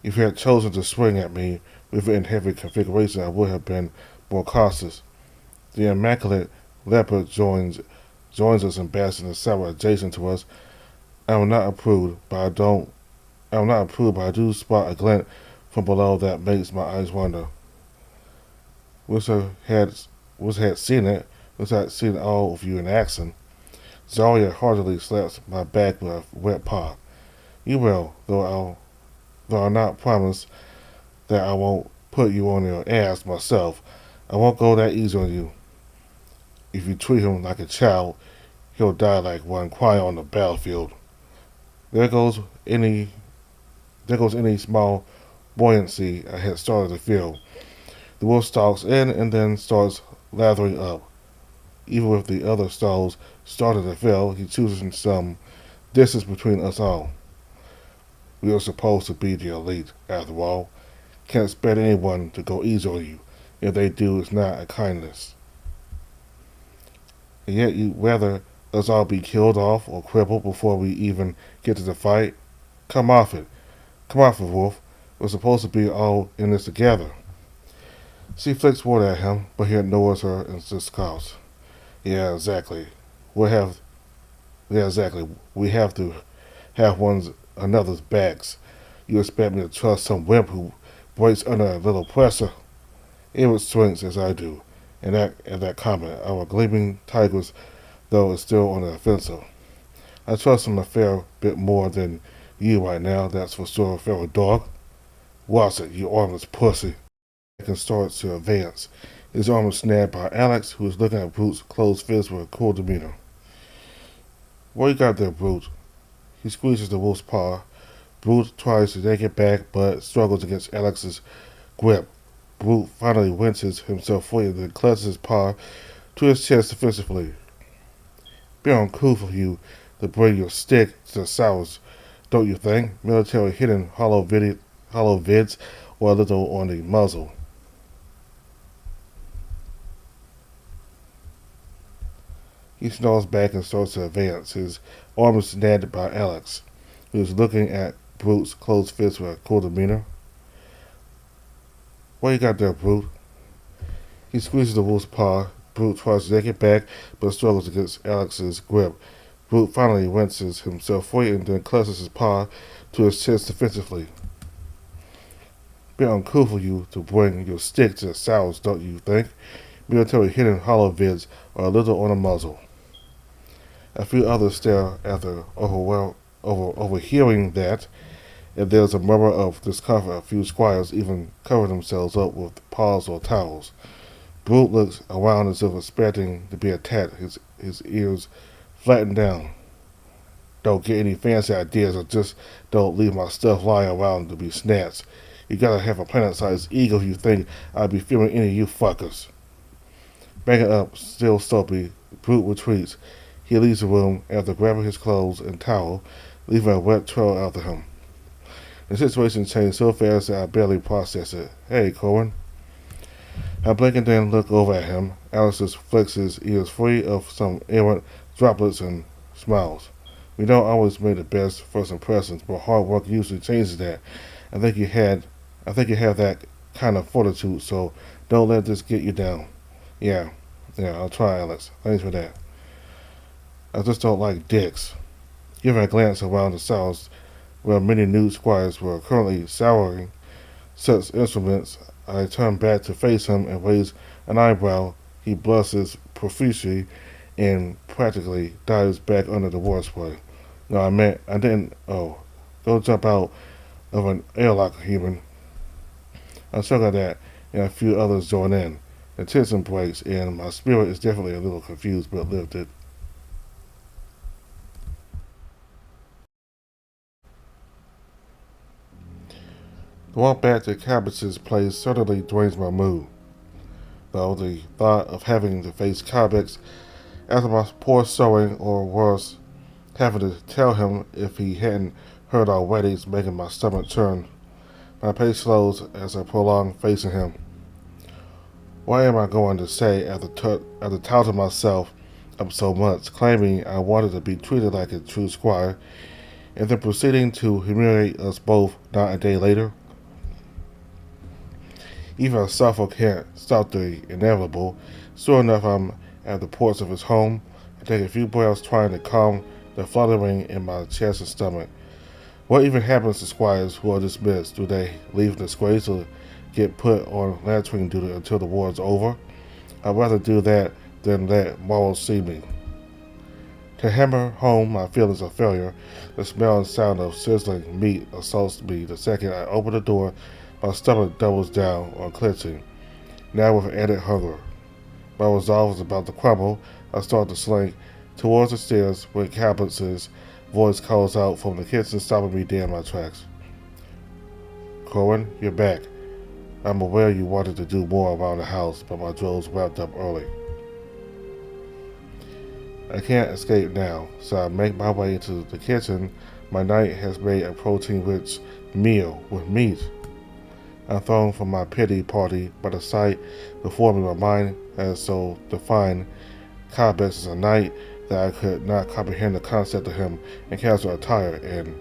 If you had chosen to swing at me with it in heavy configuration, I would have been more cautious. The immaculate leopard joins us in bashing the tower adjacent to us. I am not approved, but I do spot a glint from below that makes my eyes wander. Wish I had seen it. Wish I had seen all of you in action. Zarya heartily slaps my back with a wet paw. You will, though I'll not promise that I won't put you on your ass myself. I won't go that easy on you. If you treat him like a child, he'll die like one crying on the battlefield. There goes any small buoyancy I had started to feel. The wolf stalks in and then starts lathering up. Even if the other stalls started to fail, he chooses some distance between us all. We are supposed to be the elite, after all. Can't expect anyone to go easy on you. If they do, it's not a kindness. And yet you'd rather us all be killed off or crippled before we even get to the fight? Come off it. Come off it, Wolf. We're supposed to be all in this together. She flicks water at him, but he ignores her and just coughs. Yeah, exactly. We have to have another's backs. You expect me to trust some wimp who breaks under a little pressure? Eryx shrinks as I do, and at that comment, our gleaming tigers, though, is still on the offensive. I trust him a fair bit more than you right now, that's for sure, feral dog. Watch it, you armless pussy. And starts to advance. His arm is snapped by Alex, who is looking at Brute's closed fist with a cool demeanor. What you got there, Brute? He squeezes the wolf's paw. Brute tries to yank it back, but struggles against Alex's grip. Brute finally winces himself free and then clutches his paw to his chest defensively. Be uncool for you to bring your stick to the sours, don't you think? Military hidden hollow vids or a little on the muzzle. He snarls back and starts to advance. His arm is snagged by Alex, who is looking at Brute's closed fist with a cool demeanor. What you got there, Brute? He squeezes the wolf's paw. Brute tries to take it back, but struggles against Alex's grip. Brute finally winces himself free and then clutches his paw to his chest defensively. Bit uncool for you to bring your stick to the sours, don't you think? Military hidden hollow vids are a little on the muzzle. A few others stare after overhearing that, and there's a murmur of discomfort. A few squires even cover themselves up with paws or towels. Brute looks around as if expecting to be attacked, his ears flattened down. Don't get any fancy ideas, or just don't leave my stuff lying around to be snatched. You gotta have a planet-sized ego if you think I'd be fearing any of you fuckers. Backing up, still soapy, brute retreats. He leaves the room after grabbing his clothes and towel, leaving a wet trail after him. The situation changed so fast that I barely processed it. Hey, Cohen. I blink and then look over at him. Alice flicks his ears free of some errant droplets and smiles. We don't always make the best first impressions, but hard work usually changes that. I think you have that kind of fortitude, so don't let this get you down. Yeah, I'll try, Alex. Thanks for that. I just don't like dicks. Giving a glance around the cells where many nude squires were currently souring such instruments, I turn back to face him and raise an eyebrow. He blushes profusely and practically dives back under the war spray. No, I didn't. Oh, don't jump out of an airlock, human. I chuckle at that, and a few others join in. The tension breaks, and my spirit is definitely a little confused but lifted. The walk back to Calbex's place certainly drains my mood, though the thought of having to face Calbex after my poor sewing, or worse, having to tell him if he hadn't heard already, is making my stomach churn. My pace slows as I prolong facing him. What am I going to say after touting myself up so much, claiming I wanted to be treated like a true squire, and then proceeding to humiliate us both not a day later? Even a Suffolk can't stop the inevitable. Sure enough, I'm at the ports of his home. I take a few breaths trying to calm the fluttering in my chest and stomach. What even happens to squires who are dismissed? Do they leave in disgrace or get put on latrine duty until the war is over? I'd rather do that than let morals see me. To hammer home my feelings of failure, the smell and sound of sizzling meat assaults me the second I open the door. My stomach doubles down on clenching, now with added hunger. My resolve is about to crumble. I start to slink towards the stairs when Calbex's voice calls out from the kitchen, stopping me dead in my tracks. Cohen, you're back. I'm aware you wanted to do more around the house, but my drills wrapped up early. I can't escape now, so I make my way into the kitchen. My night has made a protein-rich meal with meat. I'm thrown from my pity party by the sight before me. My mind has so defined Calbex as a knight that I could not comprehend the concept of him in casual attire, and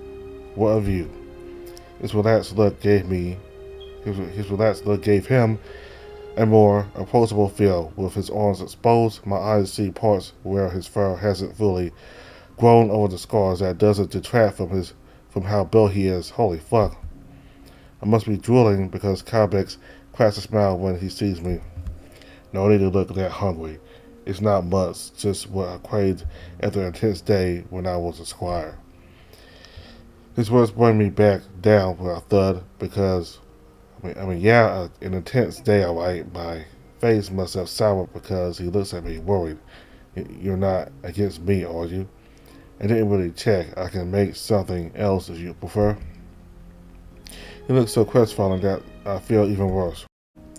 what of you? His relaxed look gave him a more approachable feel. With his arms exposed, my eyes see parts where his fur hasn't fully grown over the scars. That doesn't detract from how built he is. Holy fuck. I must be drooling because Calbex cracks a smile when he sees me. No need to look that hungry. It's not much, just what I craved after an intense day when I was a squire. His words bring me back down with a thud because, an intense day, alright. My face must have soured because he looks at me worried. You're not against me, are you? I didn't really check. I can make something else if you prefer. He looks so crestfallen that I feel even worse.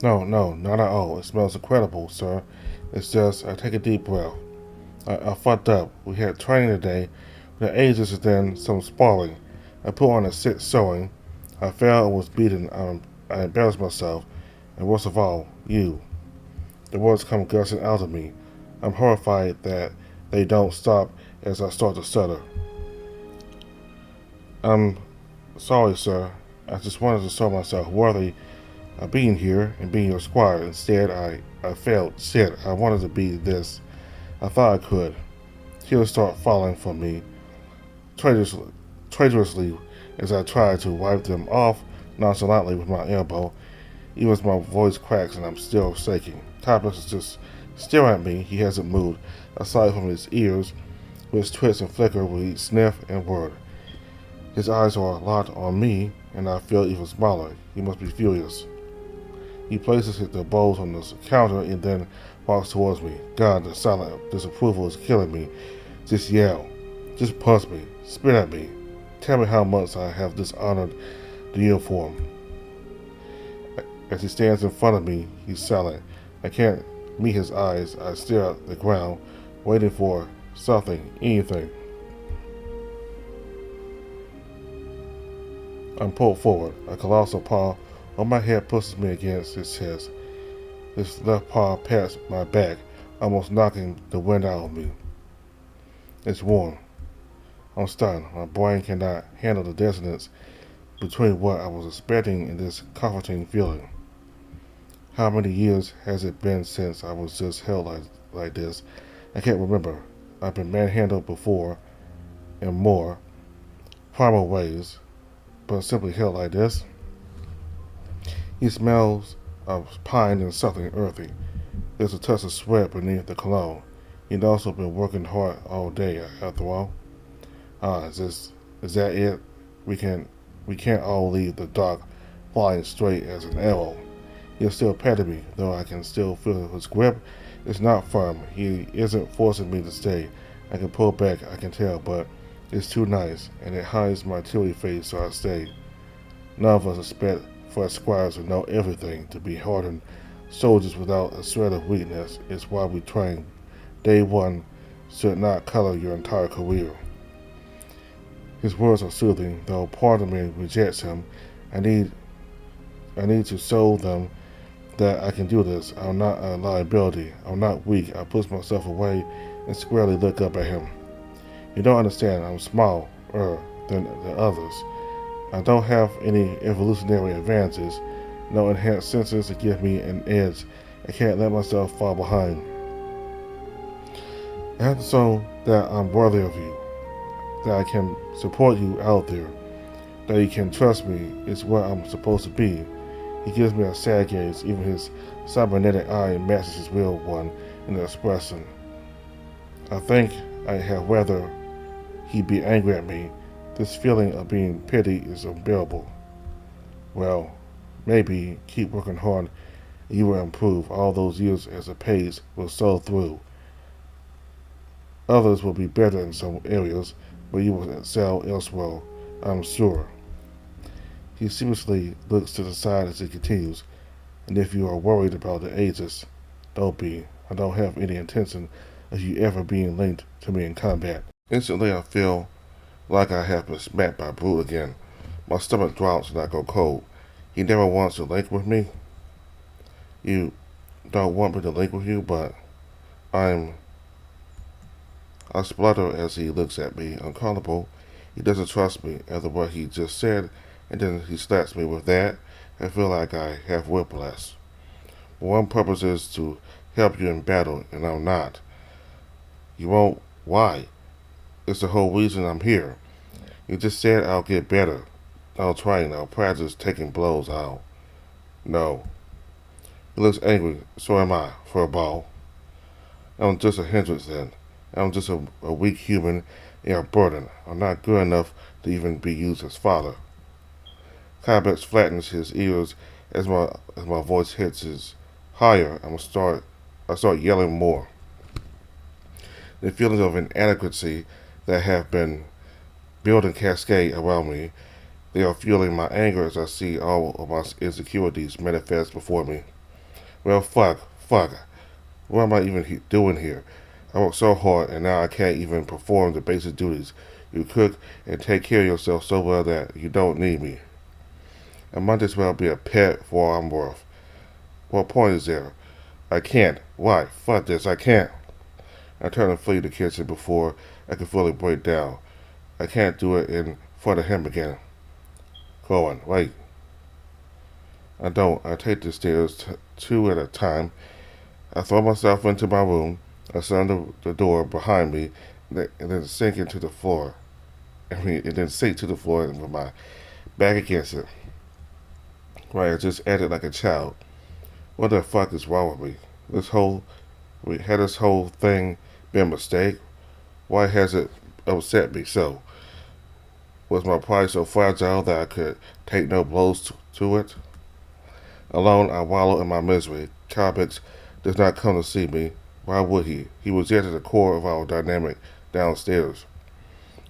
No, not at all. It smells incredible, sir. It's just, I take a deep breath. I fucked up. We had training today, the Aegis and then some sparring. I put on a sit sewing. I fell and was beaten. I embarrassed myself, and worst of all, you. The words come gushing out of me. I'm horrified that they don't stop as I start to stutter. I'm sorry, sir. I just wanted to show myself worthy of being here and being your squire. Instead, I failed. Shit, I wanted to be this. I thought I could. Tears start falling from me traitorously as I try to wipe them off nonchalantly with my elbow. Even as my voice cracks and I'm still shaking. Calbex is just staring at me. He hasn't moved, aside from his ears, which twitch and flicker with each sniff and word. His eyes are locked on me, and I feel even smaller. He must be furious. He places the bowls on the counter and then walks towards me. God, the silent disapproval is killing me. Just yell. Just punch me. Spit at me. Tell me how much I have dishonored the uniform. As he stands in front of me, he's silent. I can't meet his eyes. I stare at the ground, waiting for something, anything. I'm pulled forward. A colossal paw on my head pushes me against his chest. His left paw pats my back, almost knocking the wind out of me. It's warm. I'm stunned. My brain cannot handle the dissonance between what I was expecting and this comforting feeling. How many years has it been since I was just held like this? I can't remember. I've been manhandled before in more primal ways, but simply held like this. He smells of pine and something earthy. There's a touch of sweat beneath the cologne. He'd also been working hard all day, after all. Is that it? We can't all leave the dock flying straight as an arrow. He's still patting me, though I can still feel his grip. It's not firm. He isn't forcing me to stay. I can pull back, I can tell, but it's too nice, and it hides my teary face, so I stay. None of us expect for squires to know everything, to be hardened soldiers without a shred of weakness. It's why we train. Day one should not color your entire career. His words are soothing, though part of me rejects him. I need to show them that I can do this. I'm not a liability. I'm not weak. I push myself away and squarely look up at him. You don't understand. I'm smaller than the others. I don't have any evolutionary advantages, no enhanced senses to give me an edge. I can't let myself fall behind. I have to show that I'm worthy of you, that I can support you out there, that you can trust me is what I'm supposed to be. He gives me a sad gaze. Even his cybernetic eye matches his real one in the expression. I think I'd have rather he be angry at me. This feeling of being pitied is unbearable. Well, maybe keep working hard and you will improve. All those years as a page will show through. Others will be better in some areas, but you will excel elsewhere, I'm sure. He seriously looks to the side as he continues, and if you are worried about the Aegis, don't be. I don't have any intention of you ever being linked to me in combat. Instantly I feel like I have been smacked by a brute again. My stomach drops and I go cold. He never wants to link with me. You don't want me to link with you, but I splutter as he looks at me, uncomfortable. He doesn't trust me after what he just said, and then he slaps me with that. I feel like I have whiplash. One purpose is to help you in battle, and I'm not. You won't? Why? It's the whole reason I'm here. You just said I'll get better. I'll train. I'll practice taking blows out. No. He looks angry. So am I, for a ball. I'm just a hindrance then. I'm just a weak human and a burden. I'm not good enough to even be used as father. Calbex flattens his ears as my voice hits his higher. I start yelling more. The feelings of inadequacy that have been building cascade around me, they are fueling my anger as I see all of my insecurities manifest before me. Well, fuck. What am I even doing here? I work so hard and now I can't even perform the basic duties. You cook and take care of yourself so well that you don't need me. I might as well be a pet for all I'm worth. What point is there? I can't. Why? Fuck this, I can't. I turn and flee the kitchen before I can fully break down. I can't do it in front of him again. Go on, wait. I don't. I take the stairs two at a time. I throw myself into my room. I slam the door behind me and then sink into the floor. And then sink to the floor with my back against it. Right, I just acted like a child. What the fuck is wrong with me? This whole thing been a mistake? Why has it upset me so? Was my pride so fragile that I could take no blows to it? Alone, I wallow in my misery. Calbex does not come to see me. Why would he? He was yet at the core of our dynamic downstairs.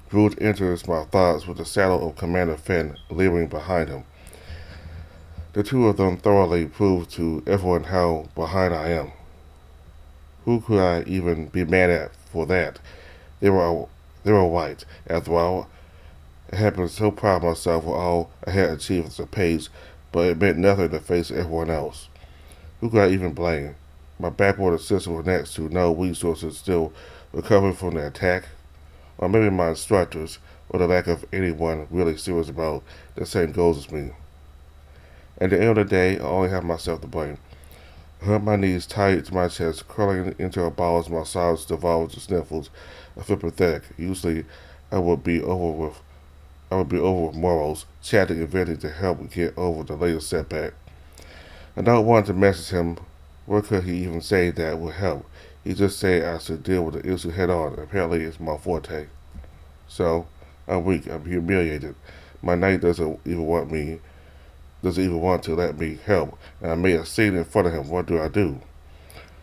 Groot enters my thoughts with the saddle of Commander Finn leering behind him. The two of them thoroughly prove to everyone how behind I am. Who could I even be mad at for that. They were they were white. After all, I had been so proud of myself for all I had achieved as a page, but it meant nothing to face everyone else. Who could I even blame? My backwater sister was next to no resources, still recovering from the attack, or maybe my instructors, or the lack of anyone really serious about the same goals as me. At the end of the day, I only have myself to blame. I hurt my knees tight to my chest, curling into a ball as my sides devolved to sniffles. I feel pathetic. Usually, I would be over with morals, chatting and venting to help get over the latest setback. I don't want to message him. What could he even say that would help? He just said I should deal with the issue head on. Apparently, it's my forte. So, I'm weak. I'm humiliated. My knight doesn't even want to let me help, and I made a scene in front of him. What do I do?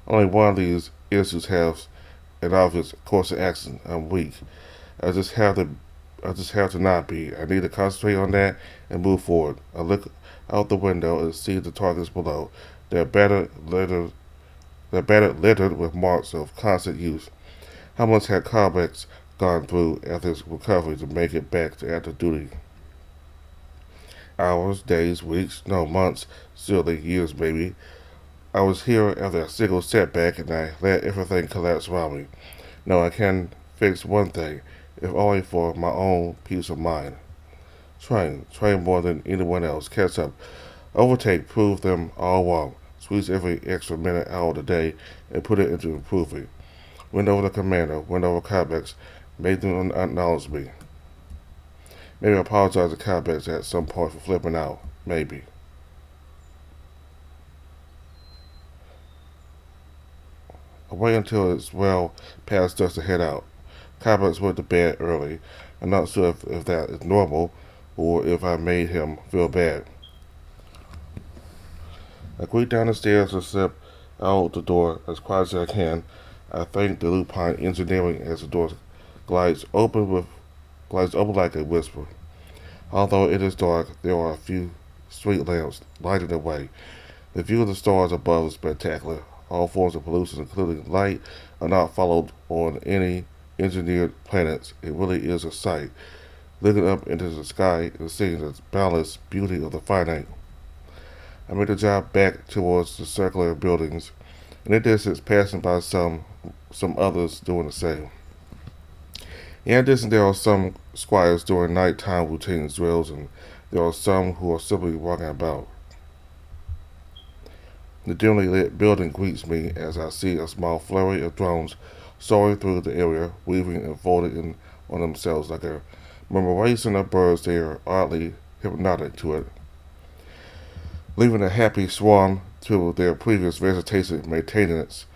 Only one of these issues has an obvious course of action. I'm weak. I just have to I just have to not be. I need to concentrate on that and move forward. I look out the window and see the targets below. They're battered littered with marks of constant use. How much had Calbex gone through after his recovery to make it back to active duty? Hours, days, weeks, no, months, surely years maybe. I was here after a single setback and I let everything collapse around me. No, I can fix one thing, if only for my own peace of mind. Train more than anyone else, catch up, overtake, prove them all wrong, squeeze every extra minute out of the day and put it into improving. Win over the commander, win over Calbex, make them acknowledge me. Maybe apologize to Calbex at some point for flipping out. Maybe. I wait until it's well past us to head out. Calbex went to bed early. I'm not sure if that is normal or if I made him feel bad. I creep down the stairs and slip out the door as quiet as I can. I thank the lupine engineering as the door glides open like a whisper. Although it is dark, there are a few street lamps lighting the way. The view of the stars above is spectacular. All forms of pollution, including light, are not followed on any engineered planets. It really is a sight. Looking up into the sky and seeing the boundless beauty of the finite. I made the job back towards the circular buildings, in the distance passing by some others doing the same. In addition, there are some squires doing nighttime routines drills, and there are some who are simply walking about. The dimly lit building greets me as I see a small flurry of drones soaring through the area, weaving and folding in on themselves like a murmuration of birds. They are oddly hypnotic to it. Leaving a happy swarm to their previous vegetation maintenance,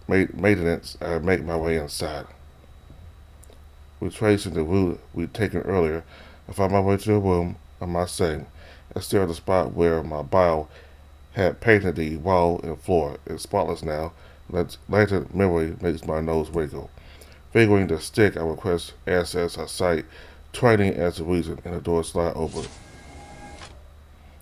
I make my way inside. Retracing the route we'd taken earlier, I find my way to the room of my setting. I stare at the spot where my bile had painted the wall and floor. It's spotless now. Later memory makes my nose wiggle. Figuring the stick, I request access I cite training as the reason, and the door slide open.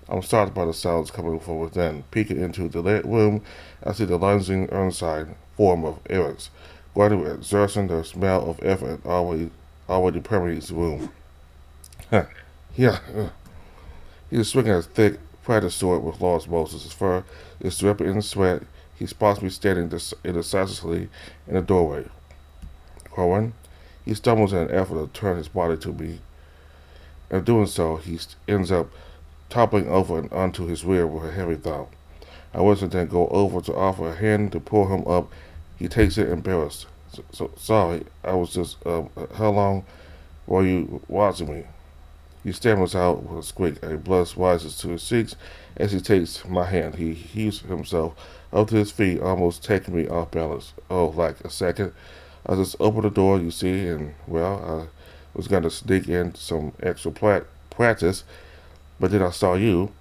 I'm startled by the sounds coming from within. Peeking into the lit room, I see the lunging Ironside form of Eryx. Grinding with exertion, the smell of effort already permeates the room. Yeah. He is swinging a thick practice sword with large bolsters. His fur is dripping in sweat. He spots me standing indecisively in the doorway. Corwin? He stumbles in an effort to turn his body to me. In doing so, he ends up toppling over and onto his rear with a heavy thump. I watch him then go over to offer a hand to pull him up. He takes it embarrassed. So sorry, I was just, how long were you watching me? He stammers out with a squeak. A blush rises to his cheeks as he takes my hand. He heaves himself up to his feet, almost taking me off balance. Oh, like a second. I just opened the door, you see, and, well, I was going to sneak in some extra practice, but then I saw you,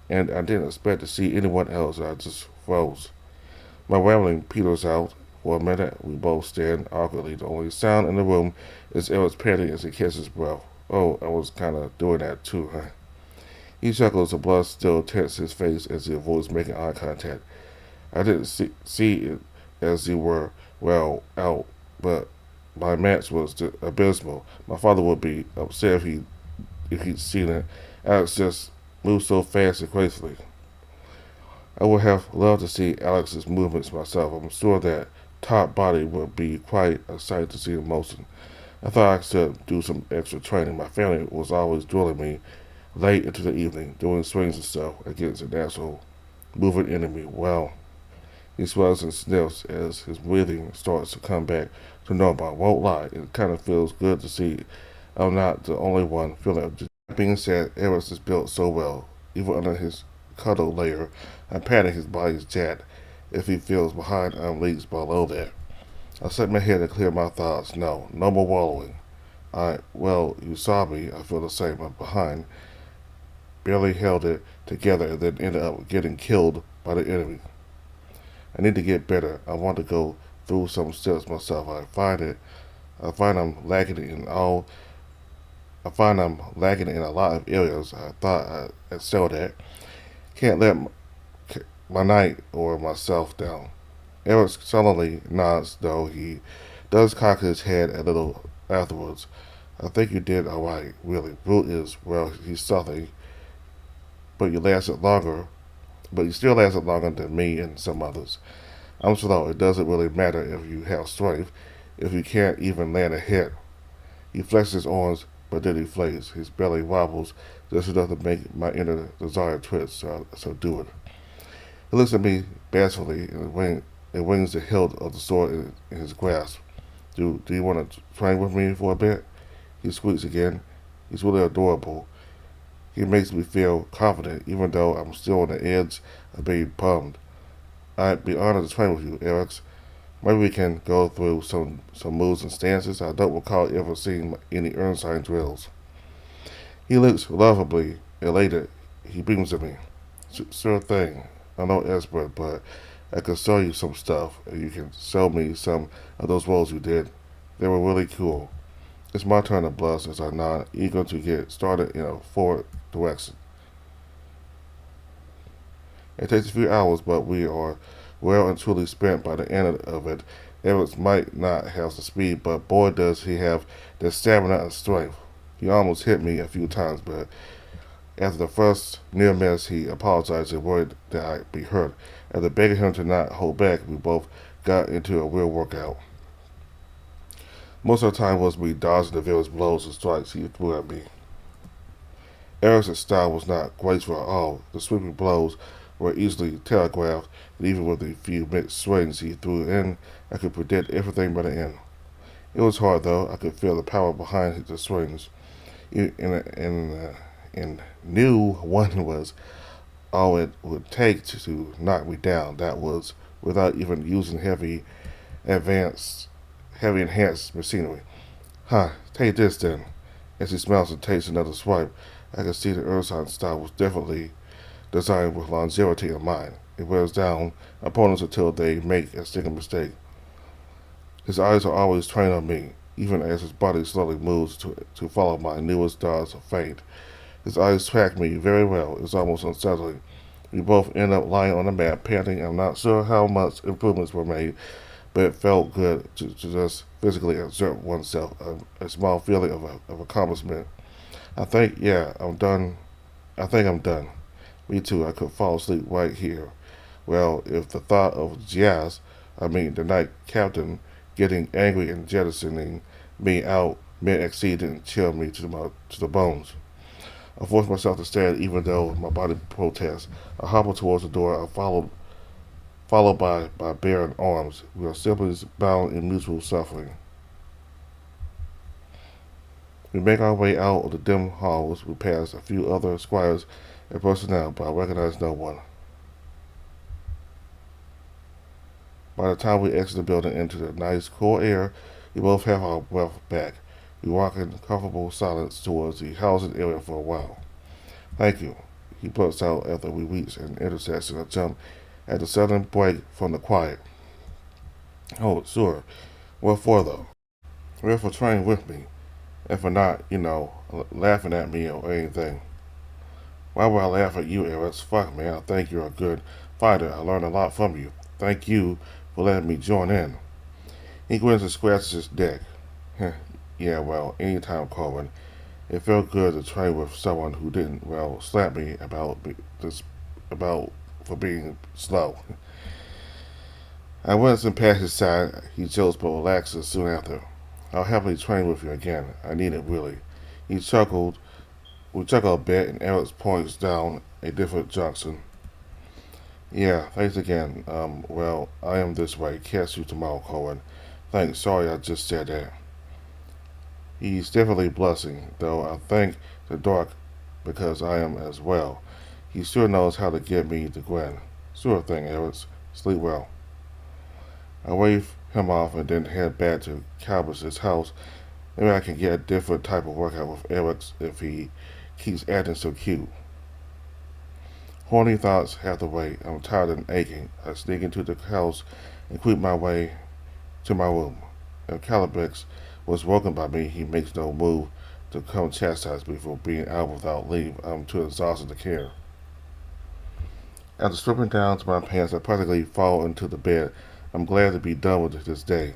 and I didn't expect to see anyone else. I just froze. My rambling peters out. For a minute, we both stand awkwardly. The only sound in the room is Eryx panting as he catches his breath. Oh, I was kind of doing that too, huh? He chuckles, the blood still tints his face as he avoids making eye contact. I didn't see it as you were, well, out but my match was abysmal. My father would be upset if he'd seen it. Alex just moved so fast and gracefully. I would have loved to see Alex's movements myself. I'm sure that top body would be quite a sight to see in motion. I thought I should do some extra training. My family was always drilling me late into the evening, doing swings and stuff against a natural moving enemy. Well, he swells and sniffs as his breathing starts to come back to normal. I won't lie, it kind of feels good to see I'm not the only one feeling it. That being said, Eryx is built so well. Even under his cuddle layer, I'm patting his body's jet. If he feels behind, I'm leagues below that. I set my head to clear my thoughts. No more wallowing. Well, you saw me. I feel the same. I'm behind. Barely held it together and then ended up getting killed by the enemy. I need to get better. I want to go through some steps myself. I find I'm lacking in all. I find I'm lacking in a lot of areas. I thought I excelled at. Can't let my night or myself down. Eryx sullenly nods, though he does cock his head a little afterwards. I think you did alright, really. Root is, well, he's something, but you lasted longer, but you still lasted longer than me and some others. I'm slow. It doesn't really matter if you have strength, if you can't even land a hit. He flexes his arms, but then he flails. His belly wobbles just enough to make my inner desire twitch, so do it. He looks at me bashfully and wings the hilt of the sword in his grasp. Do you want to train with me for a bit? He squeaks again. He's really adorable. He makes me feel confident, even though I'm still on the edge of being bummed. I'd be honored to train with you, Eryx. Maybe we can go through some moves and stances. I don't recall ever seeing any Earnsign drills. He looks lovably elated. He beams at me. Sure thing. I'm no expert, but I could show you some stuff, and you can show me some of those rolls you did. They were really cool. It's my turn to blush as I nod, eager to get started in a forward direction. It takes a few hours, but we are well and truly spent by the end of it. Eryx might not have the speed, but boy does he have the stamina and strength. He almost hit me a few times, but after the first near miss, he apologized and worried that I'd be hurt. After begging him to not hold back, we both got into a real workout. Most of the time was me dodging the various blows and strikes he threw at me. Eryx's style was not graceful at all. The sweeping blows were easily telegraphed, and even with the few mixed swings he threw in, I could predict everything by the end. It was hard, though. I could feel the power behind the swings, and knew one was all it would take to knock me down. That was without even using heavy enhanced machinery. Take this then. As he smiles and takes another swipe, I could see the Earthsign style was definitely designed with longevity in mind. It wears down opponents until they make a sticking mistake. His eyes are always trained on me, even as his body slowly moves to follow my newest darts of feint. His eyes track me very well. It's almost unsettling. We both end up lying on the mat, panting. I'm not sure how much improvements were made, but it felt good to just physically exert oneself, a small feeling of accomplishment. I'm done. I think I'm done. Me too. I could fall asleep right here. Well, if the thought of the night captain, getting angry and jettisoning me out mid-exceed didn't chill me to the bones. I forced myself to stand even though my body protests. I hobbled towards the door, followed by barren arms. We are simply bound in mutual suffering. We make our way out of the dim halls. We pass a few other squires and personnel, but I recognize no one. By the time we exit the building into the nice, cool air, we both have our breath back. We walk in comfortable silence towards the housing area for a while. Thank you, he blurts out after we reach an intersection. I jump at the sudden break from the quiet. Oh, sure. What for, though? Well, for training with me, and for not, laughing at me or anything. Why would I laugh at you, Eryx? Fuck, man, I think you're a good fighter. I learned a lot from you. Thank you for letting me join in. He grins and scratches his neck. Yeah, well, anytime, Corwin. It felt good to train with someone who didn't, well, slap me about for being slow. I went and past his side. He jokes but relaxes soon after. I'll happily train with you again. I need it really. He chuckled. We chuckled a bit, and Eryx points down a different junction. Yeah, thanks again. Well, I am this way. Catch you tomorrow, Cohen. Thanks. Sorry I just said that. He's definitely blushing, though I thank the dark because I am as well. He sure knows how to get me to grin. Sure thing, Eryx. Sleep well. I wave him off and then head back to Calbex's house. Maybe I can get a different type of workout with Eryx if he keeps acting so cute. Horny thoughts have to wait. I'm tired and aching. I sneak into the house and creep my way to my room. If Calbex was woken by me, he makes no move to come chastise me for being out without leave. I'm too exhausted to care. After stripping down to my pants, I practically fall into the bed. I'm glad to be done with this day.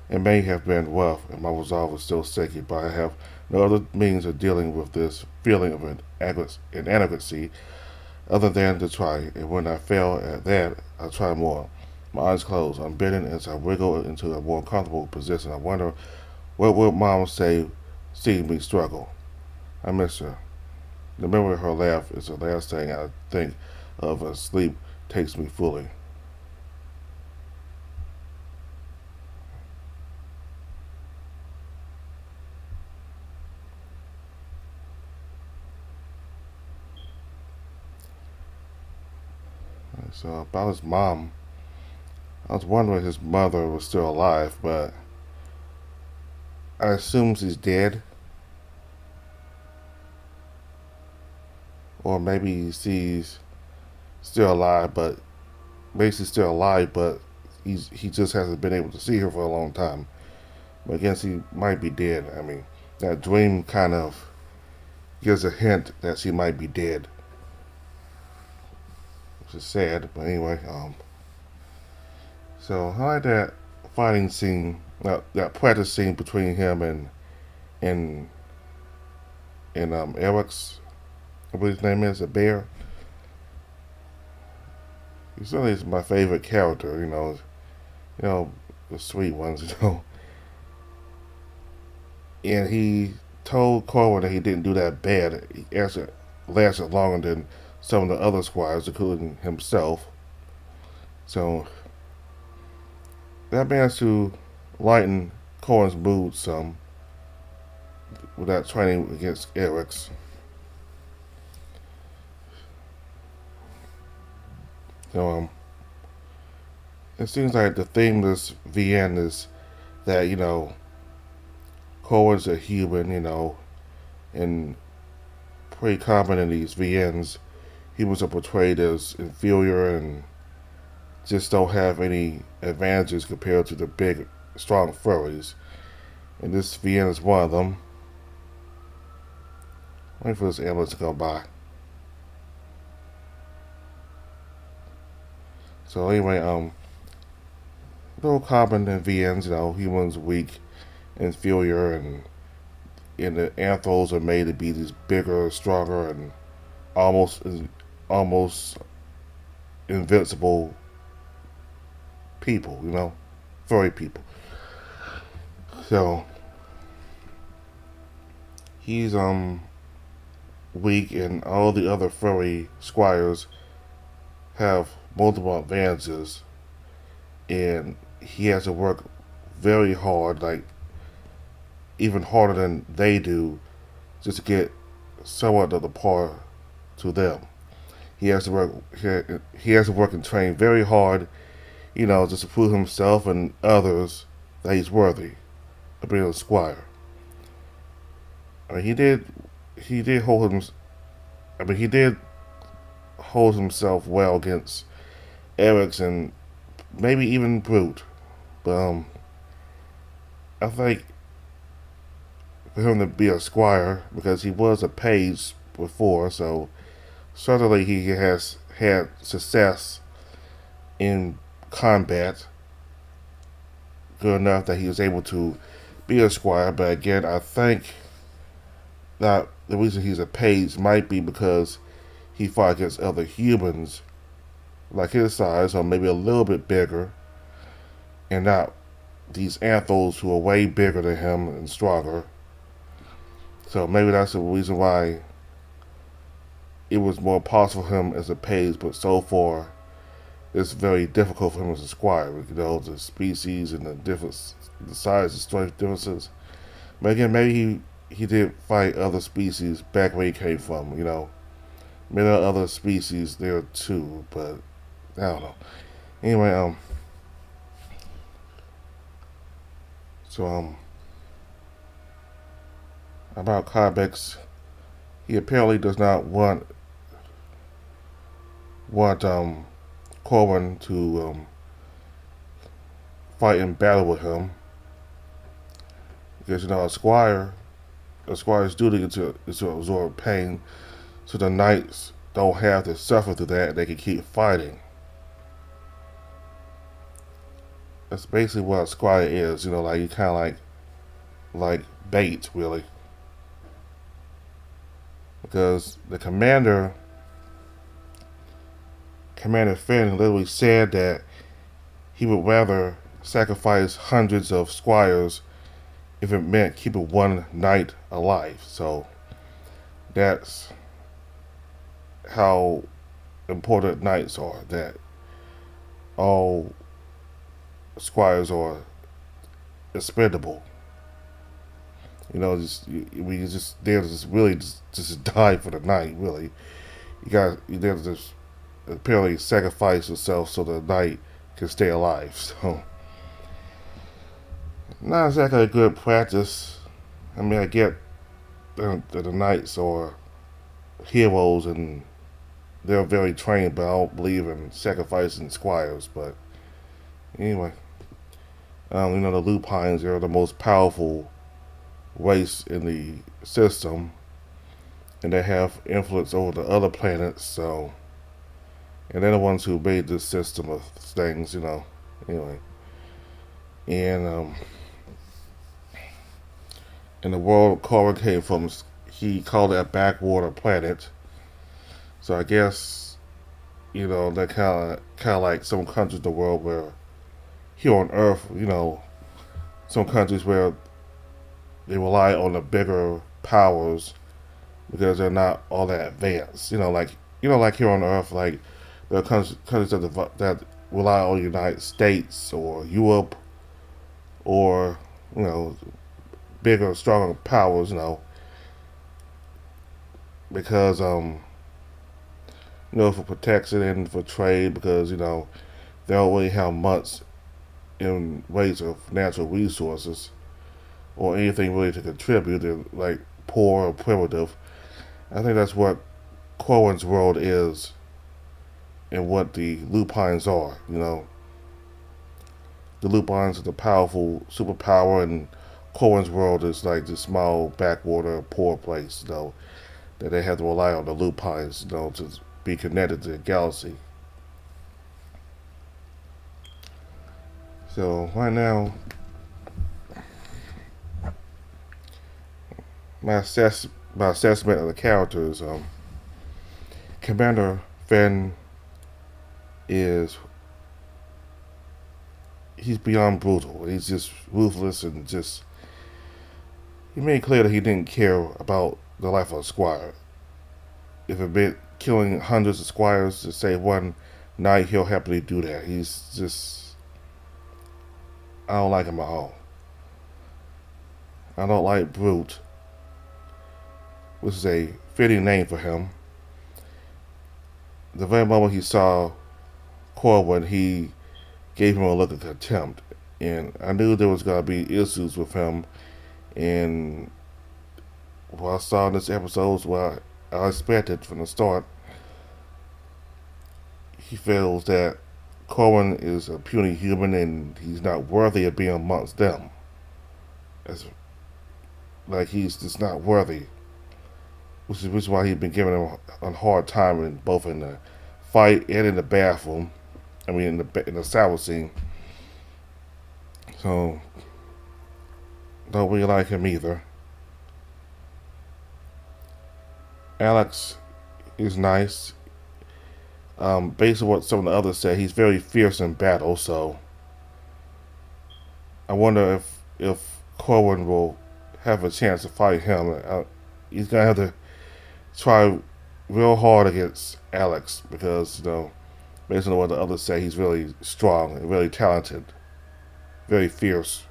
It may have been rough, and my resolve is still shaky, but I have no other means of dealing with this feeling of inadequacy other than to try, and when I fail at that, I try more. My eyes close, unbidden as I wriggle into a more comfortable position. I wonder what would Mom say seeing me struggle. I miss her. The memory of her laugh is the last thing I think of as sleep takes me fully. So about his mom, I was wondering if his mother was still alive, but I assume she's dead. Or maybe she's still alive, but maybe she's still alive, but he just hasn't been able to see her for a long time. But again, she might be dead. I mean, that dream kind of gives a hint that she might be dead, which is sad. But anyway, so I like that fighting scene, that practice scene between him and Eryx, I believe his name is, a bear. He certainly is my favorite character. The sweet ones. And he told Corwin that he didn't do that bad. He actually lasted longer than some of the other squires, including himself. So that managed to lighten Corwin's mood some with that training against Eryx. So it seems like the theme of this VN is that Corwin's a human, and pretty common in these VNs, humans are portrayed as inferior and just don't have any advantages compared to the big, strong furries. And this VN is one of them. Waiting for this ambulance to go by. So anyway, little common in VNs, humans weak, inferior, and the anthros are made to be these bigger, stronger, and almost invincible people, furry people. So he's weak, and all the other furry squires have multiple advantages, and he has to work very hard, like even harder than they do, just to get somewhat of the par to them. He has to work. He has to work and train very hard, just to prove himself and others that he's worthy of being a squire. I mean, he did hold him. I mean, he did hold himself well against Eryx and maybe even Brute, but I think for him to be a squire, because he was a page before, so certainly he has had success in combat good enough that he was able to be a squire. But again, I think that the reason he's a page might be because he fought against other humans like his size, or maybe a little bit bigger, and not these anthos who are way bigger than him and stronger. So maybe that's the reason why it was more possible for him as a page, but so far it's very difficult for him as a squire. You know, the species and the size and strength differences. But again, maybe he did fight other species back where he came from. You know, maybe there are other species there too, but I don't know. Anyway, so about Calbex, he apparently does not want Corwin to fight in battle with him, because you know a squire's duty is to absorb pain, so the knights don't have to suffer through that. They can keep fighting. That's basically what a squire is. You know, like you kind of like bait, really, because the Commander Finn literally said that he would rather sacrifice hundreds of squires if it meant keeping one knight alive. So that's how important knights are, that all squires are expendable. You know, we just there to just really just die for the knight. Really, you're there to just apparently sacrifice yourself so the knight can stay alive. So, not exactly a good practice. I mean, I get that the knights are heroes and they're very trained, but I don't believe in sacrificing squires. But anyway, you know, the lupines are the most powerful race in the system, and they have influence over the other planets. So, and they're the ones who made this system of things, you know. Anyway, and in the world Corwin came from, he called it a backwater planet. So I guess, you know, they're kind of like some countries in the world where here on Earth, you know, some countries where they rely on the bigger powers because they're not all that advanced. Like here on Earth, like there are countries that rely on the United States or Europe or, you know, bigger, stronger powers, you know, because you know, for protection and for trade, because you know they don't really have much in ways of natural resources or anything really to contribute. They're like poor or primitive. I think that's what Corwin's world is, and what the lupines are. You know, the lupines are the powerful superpower, and Corwin's world is like this small backwater poor place. You know, that they have to rely on the lupines, you know, to be connected to the galaxy. So right now, my assessment of the characters, Commander Finn he's beyond brutal. He's just ruthless and just, he made clear that he didn't care about the life of a squire. If it meant killing hundreds of squires to save one knight, he'll happily do that. He's just, I don't like him at all. I don't like Brute, which is a fitting name for him. The very moment he saw Corwin, he gave him a look of contempt, and I knew there was going to be issues with him. And what I saw in this episode was what I expected from the start. He feels that Corwin is a puny human and he's not worthy of being amongst them. It's like he's just not worthy, which is why he's been giving him a hard time both in the fight and in the bathroom. I mean, in the shower scene. So, don't really like him either. Eryx is nice. Based on what some of the others said, he's very fierce in battle, so I wonder if Corwin will have a chance to fight him. He's gonna have to try real hard against Eryx because, based on what the others say, he's really strong and really talented, very fierce.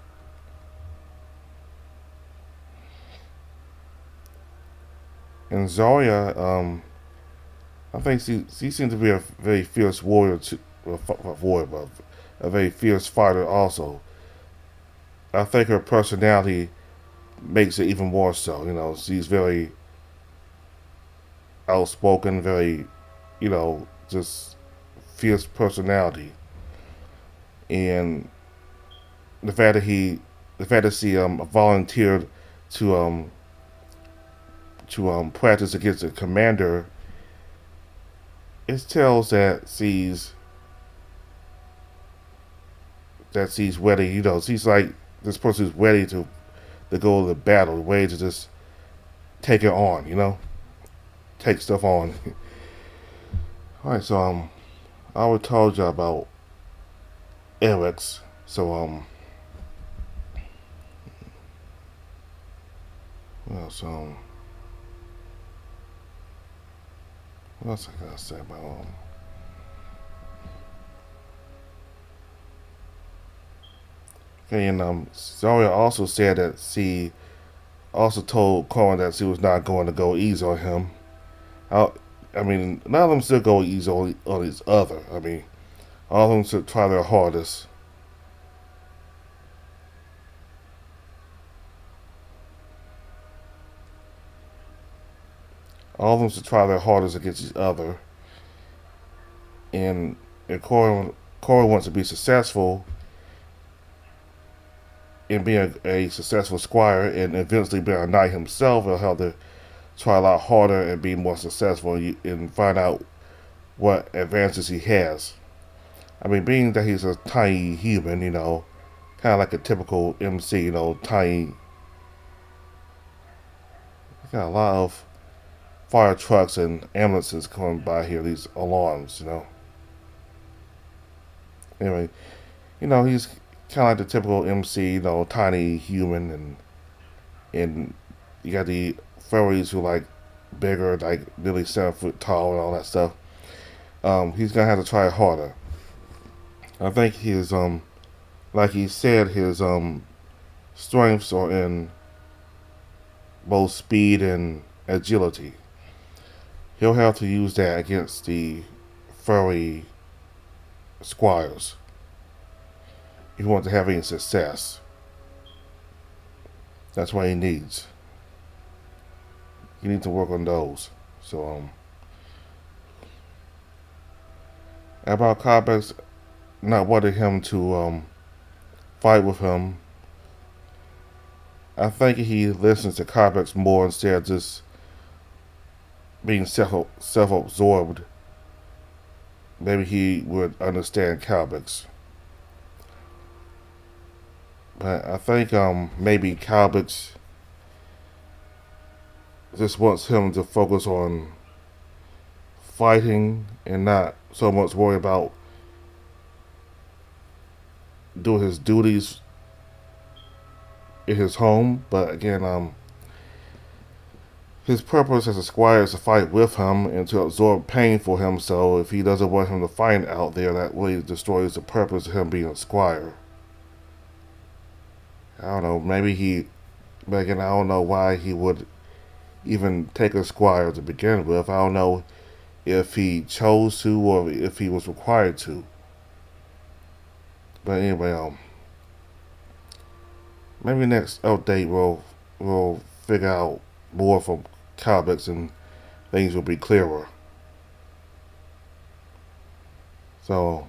And Zarya, I think she seems to be a very fierce warrior, but a very fierce fighter also. I think her personality makes it even more so. She's very outspoken, very, just fierce personality. And the fact that she volunteered to practice against the commander, it tells that she's ready. She's like this person who's ready to go to the battle, ready to just take it on. Take stuff on. All right, so I already told you about Eryx. So what else? What else I gotta say about Okay, and Zarya also said that she also told Corwin that she was not going to go easy on him. I mean, none of them still go easy on each other. I mean, all of them should try their hardest. All of them should try their hardest against each other. And if Corwin wants to be successful in being a successful squire and eventually being a knight himself, he'll have to try a lot harder and be more successful and find out what advantages he has. I mean, being that he's a tiny human, kind of like a typical MC, tiny. He's got a lot of fire trucks and ambulances coming by here, these alarms, Anyway, he's kind of like the typical MC, tiny human, and you got the furries who like bigger, like nearly 7 foot tall and all that stuff. He's gonna have to try harder. I think his like he said, his strengths are in both speed and agility. He'll have to use that against the furry squires if he wants to have any success. That's what he needs. You need to work on those. So about Calbex not wanting him to fight with him, I think he listens to Calbex more instead of just being self-absorbed. Maybe he would understand Calbex. But I think maybe Calbex just wants him to focus on fighting and not so much worry about doing his duties in his home. But again, his purpose as a squire is to fight with him and to absorb pain for him. So if he doesn't want him to fight out there, that really destroys the purpose of him being a squire. I don't know, but again, I don't know why he would even take a squire to begin with. I don't know if he chose to or if he was required to. But anyway, maybe next update we'll figure out more from Calbex and things will be clearer. So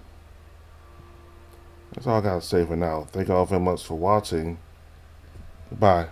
that's all I gotta say for now. Thank you all very much for watching. Goodbye.